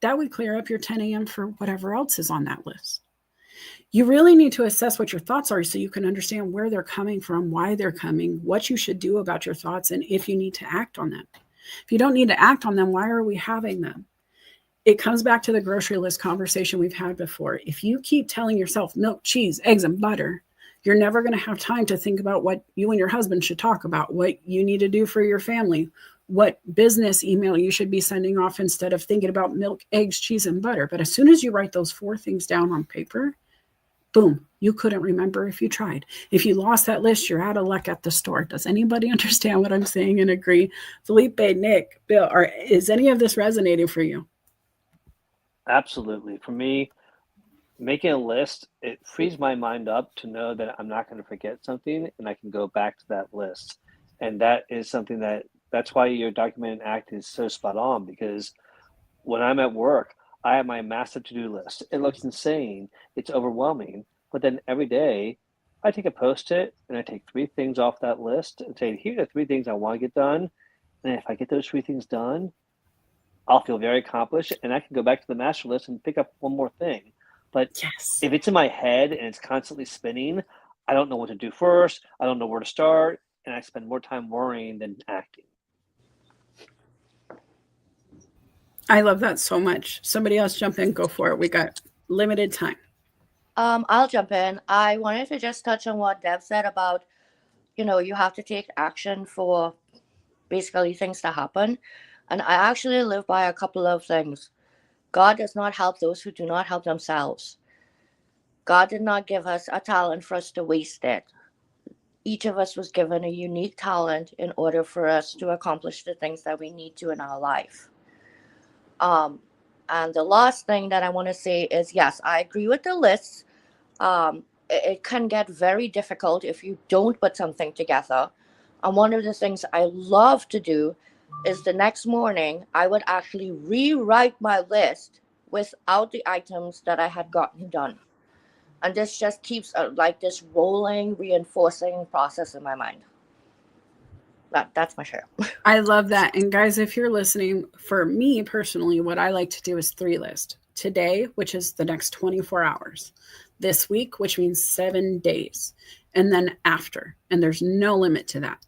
That would clear up your 10 a.m. for whatever else is on that list. You really need to assess what your thoughts are so you can understand where they're coming from, why they're coming, what you should do about your thoughts, and if you need to act on them. If you don't need to act on them, why are we having them? It comes back to the grocery list conversation we've had before. If you keep telling yourself milk, cheese, eggs, and butter, you're never going to have time to think about what you and your husband should talk about, what you need to do for your family, what business email you should be sending off instead of thinking about milk, eggs, cheese, and butter. But as soon as you write those 4 things down on paper, boom, you couldn't remember if you tried. If you lost that list, you're out of luck at the store. Does anybody understand what I'm saying and agree? Felipe, Nick, Bill, is any of this resonating for you? Absolutely. For me, making a list, it frees my mind up to know that I'm not going to forget something and I can go back to that list. And that is something that's why your document and act is so spot on, because when I'm at work, I have my massive to-do list. It looks insane. It's overwhelming. But then every day I take a Post-it and I take 3 things off that list and say, here are 3 things I want to get done. And if I get those 3 things done, I'll feel very accomplished and I can go back to the master list and pick up one more thing. But Yes. if it's in my head and it's constantly spinning, I don't know what to do first. I don't know where to start. And I spend more time worrying than acting. I love that so much. Somebody else jump in, go for it. We got limited time. I'll jump in. I wanted to just touch on what Deb said about, you have to take action for basically things to happen. And I actually live by a couple of things. God does not help those who do not help themselves. God did not give us a talent for us to waste it. Each of us was given a unique talent in order for us to accomplish the things that we need to in our life. And the last thing that I want to say is, yes, I agree with the lists. It can get very difficult if you don't put something together. And one of the things I love to do is the next morning, I would actually rewrite my list without the items that I had gotten done. And this just keeps like this rolling, reinforcing process in my mind. That's my share. I love that. And guys, if you're listening, for me personally, what I like to do is 3 lists. Today, which is the next 24 hours. This week, which means 7 days. And then after. And there's no limit to that.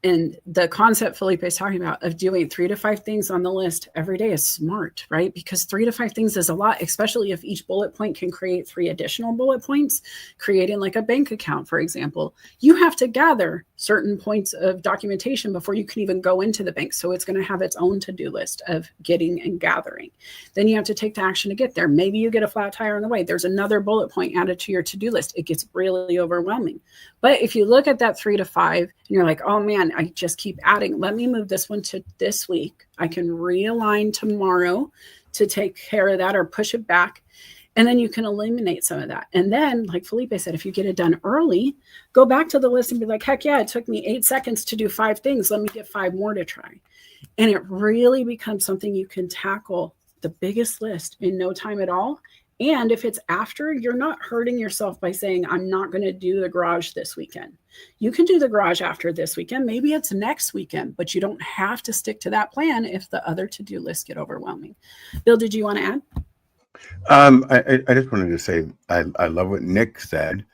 And the concept Felipe is talking about of doing 3 to 5 things on the list every day is smart, right? Because 3 to 5 things is a lot, especially if each bullet point can create 3 additional bullet points, creating like a bank account, for example. You have to gather certain points of documentation before you can even go into the bank. So it's going to have its own to-do list of getting and gathering. Then you have to take the action to get there. Maybe you get a flat tire on the way. There's another bullet point added to your to-do list. It gets really overwhelming. But if you look at that 3 to 5 and you're like, oh man, I just keep adding, let me move this one to this week. I can realign tomorrow to take care of that or push it back. And then you can eliminate some of that. And then, like Felipe said, if you get it done early, go back to the list and be like, heck yeah, it took me 8 seconds to do 5 things. Let me get 5 more to try. And it really becomes something you can tackle the biggest list in no time at all. And if it's after, you're not hurting yourself by saying, I'm not going to do the garage this weekend. You can do the garage after this weekend. Maybe it's next weekend, but you don't have to stick to that plan if the other to-do lists get overwhelming. Bill, did you want to add? I just wanted to say I love what Nick said.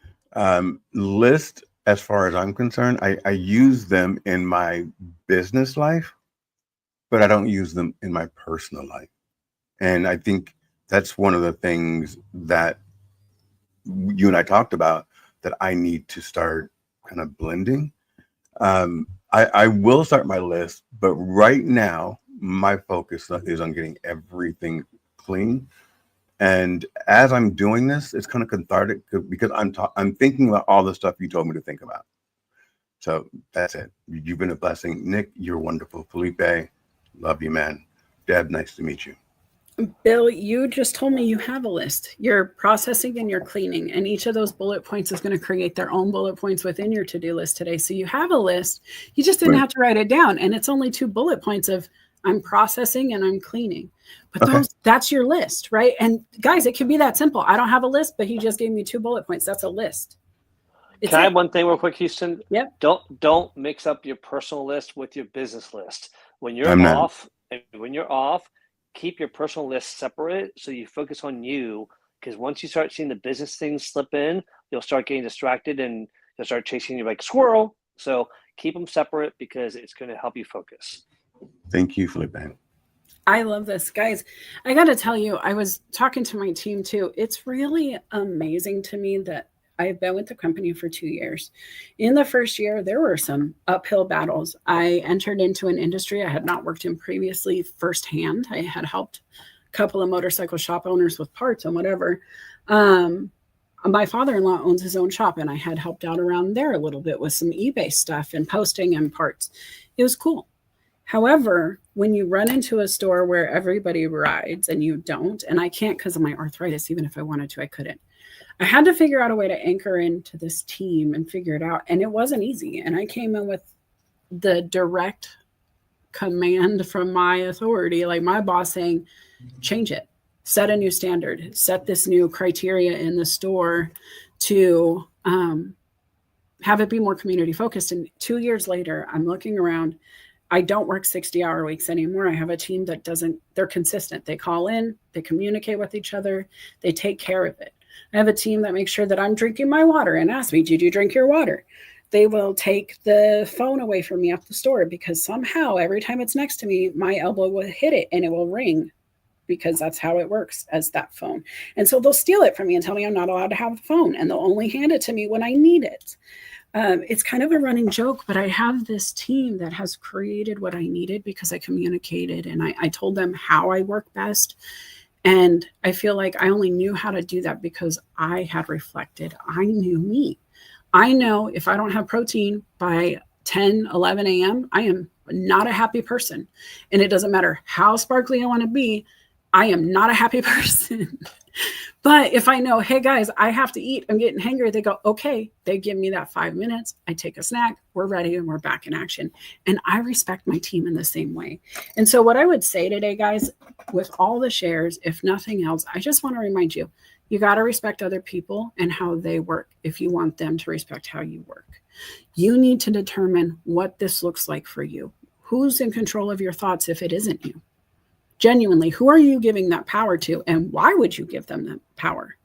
List, as far as I'm concerned, I use them in my business life, but I don't use them in my personal life. And I think that's one of the things that you and I talked about that I need to start kind of blending. I will start my list, but right now my focus is on getting everything clean. And as I'm doing this, it's kind of cathartic because I'm thinking about all the stuff you told me to think about. So that's it. You've been a blessing. Nick, you're wonderful. Felipe, love you, man. Deb, nice to meet you. Bill, you just told me you have a list. You're processing and you're cleaning, and each of those bullet points is going to create their own bullet points within your to-do list today. So you have a list. You just didn't Right. have to write it down, and it's only 2 bullet points of I'm processing and I'm cleaning. But Okay. that's your list, right? And guys, it can be that simple. I don't have a list, but he just gave me 2 bullet points. That's a list. Can I have one thing real quick, Houston? Yep. Don't mix up your personal list with your business list. When you're I'm not. off, keep your personal list separate so you focus on you. Because once you start seeing the business things slip in, you'll start getting distracted and you'll start chasing you like squirrel. So keep them separate because it's going to help you focus. Thank you, Felipe. I love this, guys. I got to tell you, I was talking to my team too. It's really amazing to me that I've been with the company for 2 years. In the first year, there were some uphill battles. I entered into an industry I had not worked in previously firsthand. I had helped a couple of motorcycle shop owners with parts and whatever. My father-in-law owns his own shop, and I had helped out around there a little bit with some eBay stuff and posting and parts. It was cool. However, when you run into a store where everybody rides and you don't, and I can't because of my arthritis, even if I wanted to, I couldn't. I had to figure out a way to anchor into this team and figure it out. And it wasn't easy. And I came in with the direct command from my authority, like my boss saying, change it, set a new standard, set this new criteria in the store to have it be more community focused. And 2 years later, I'm looking around. I don't work 60-hour weeks anymore. I have a team that they're consistent. They call in, they communicate with each other, they take care of it. I have a team that makes sure that I'm drinking my water and ask me, did you drink your water? They will take the phone away from me at the store because somehow every time it's next to me, my elbow will hit it and it will ring because that's how it works as that phone. And so they'll steal it from me and tell me I'm not allowed to have the phone, and they'll only hand it to me when I need it. It's kind of a running joke, but I have this team that has created what I needed because I communicated and I told them how I work best. And I feel like I only knew how to do that because I had reflected. I knew me. I know if I don't have protein by 10, 11 a.m., I am not a happy person. And it doesn't matter how sparkly I want to be, I am not a happy person. But if I know, hey guys, I have to eat, I'm getting hangry, they go, okay, they give me that 5 minutes, I take a snack, we're ready and we're back in action. And I respect my team in the same way. And so what I would say today, guys, with all the shares, if nothing else, I just want to remind you, you got to respect other people and how they work if you want them to respect how you work. You need to determine what this looks like for you. Who's in control of your thoughts if it isn't you? Genuinely, who are you giving that power to, and why would you give them that power?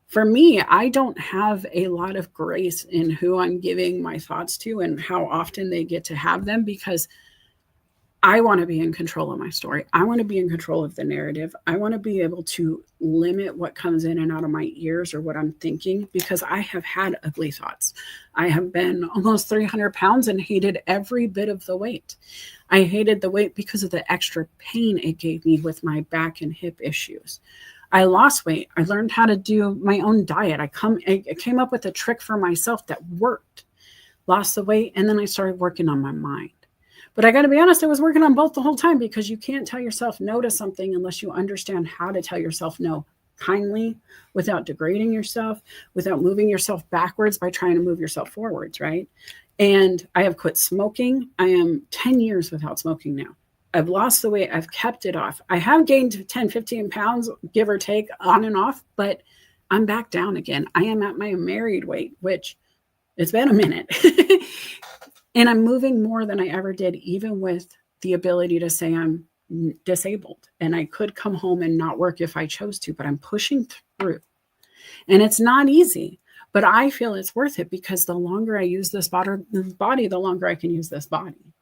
For me, I don't have a lot of grace in who I'm giving my thoughts to and how often they get to have them because I want to be in control of my story. I want to be in control of the narrative. I want to be able to limit what comes in and out of my ears or what I'm thinking because I have had ugly thoughts. I have been almost 300 pounds and hated every bit of the weight. I hated the weight because of the extra pain it gave me with my back and hip issues. I lost weight. I learned how to do my own diet. I came up with a trick for myself that worked. Lost the weight, and then I started working on my mind. But I got to be honest, I was working on both the whole time because you can't tell yourself no to something unless you understand how to tell yourself no kindly, without degrading yourself, without moving yourself backwards by trying to move yourself forwards, right? And I have quit smoking. I am 10 years without smoking now. I've lost the weight. I've kept it off. I have gained 10, 15 pounds, give or take, on and off, but I'm back down again. I am at my married weight, which it's been a minute. And I'm moving more than I ever did, even with the ability to say I'm disabled. And I could come home and not work if I chose to, but I'm pushing through. And it's not easy, but I feel it's worth it because the longer I use this body, the longer I can use this body.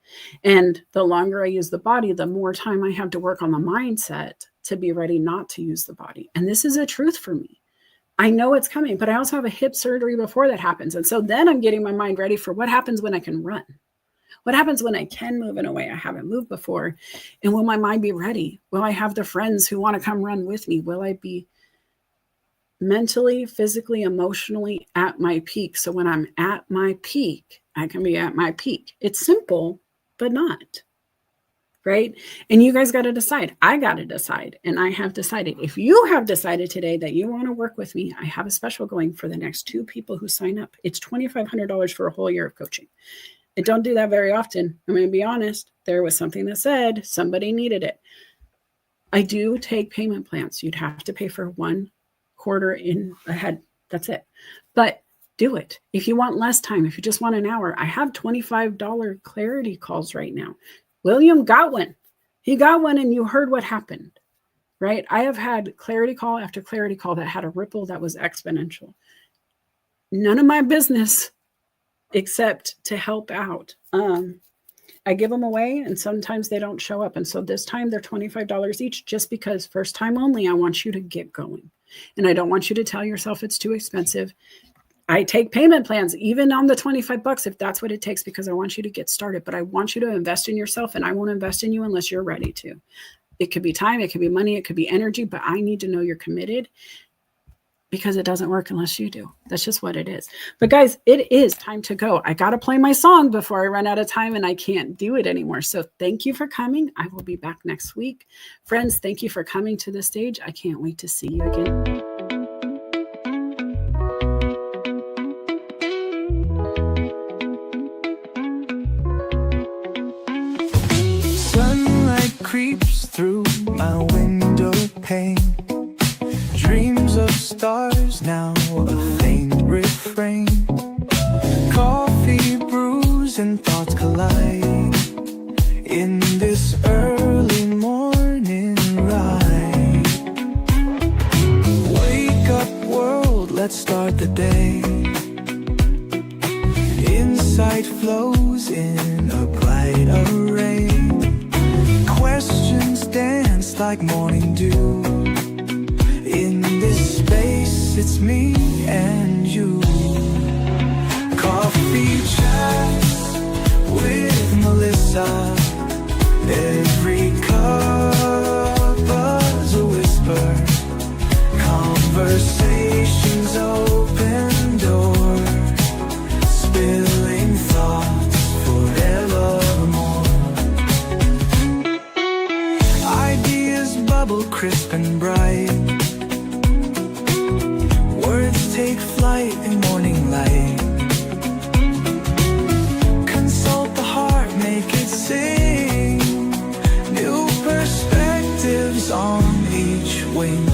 And the longer I use the body, the more time I have to work on the mindset to be ready not to use the body. And this is a truth for me. I know it's coming, but I also have a hip surgery before that happens. And so then I'm getting my mind ready for what happens when I can run. What happens when I can move in a way I haven't moved before? And will my mind be ready? Will I have the friends who want to come run with me? Will I be mentally, physically, emotionally at my peak? So when I'm at my peak, I can be at my peak. It's simple, but not. Right? And you guys got to decide. I got to decide. And I have decided. If you have decided today that you want to work with me, I have a special going for the next 2 people who sign up. It's $2,500 for a whole year of coaching. I don't do that very often. I'm going to be honest. There was something that said somebody needed it. I do take payment plans. You'd have to pay for 1 quarter in ahead. That's it. But do it. If you want less time, if you just want an hour, I have $25 clarity calls right now. William got one. He got one and you heard what happened, right? I have had clarity call after clarity call that had a ripple that was exponential. None of my business except to help out. I give them away and sometimes they don't show up. And so this time they're $25 each just because first time only, I want you to get going. And I don't want you to tell yourself it's too expensive. I take payment plans, even on the $25 if that's what it takes, because I want you to get started. But I want you to invest in yourself, and I won't invest in you unless you're ready to. It could be time, it could be money, it could be energy, but I need to know you're committed because it doesn't work unless you do. That's just what it is. But guys, it is time to go. I got to play my song before I run out of time and I can't do it anymore. So thank you for coming. I will be back next week. Friends, thank you for coming to the stage. I can't wait to see you again. Creeps through my window pane. Dreams of stars, now a faint refrain. Coffee brews and thoughts collide in this early morning ride. Wake up world, let's start the day. Insight flows in a bright array. Questions dance like morning dew. In this space, it's me and you. Coffee chats with Melissa. Every cup is a whisper. Conversations open doors. Spilling thoughts forevermore. Ideas bubble crisp and bright. Words take flight in morning light. Consult the heart, make it sing. New perspectives on each wing.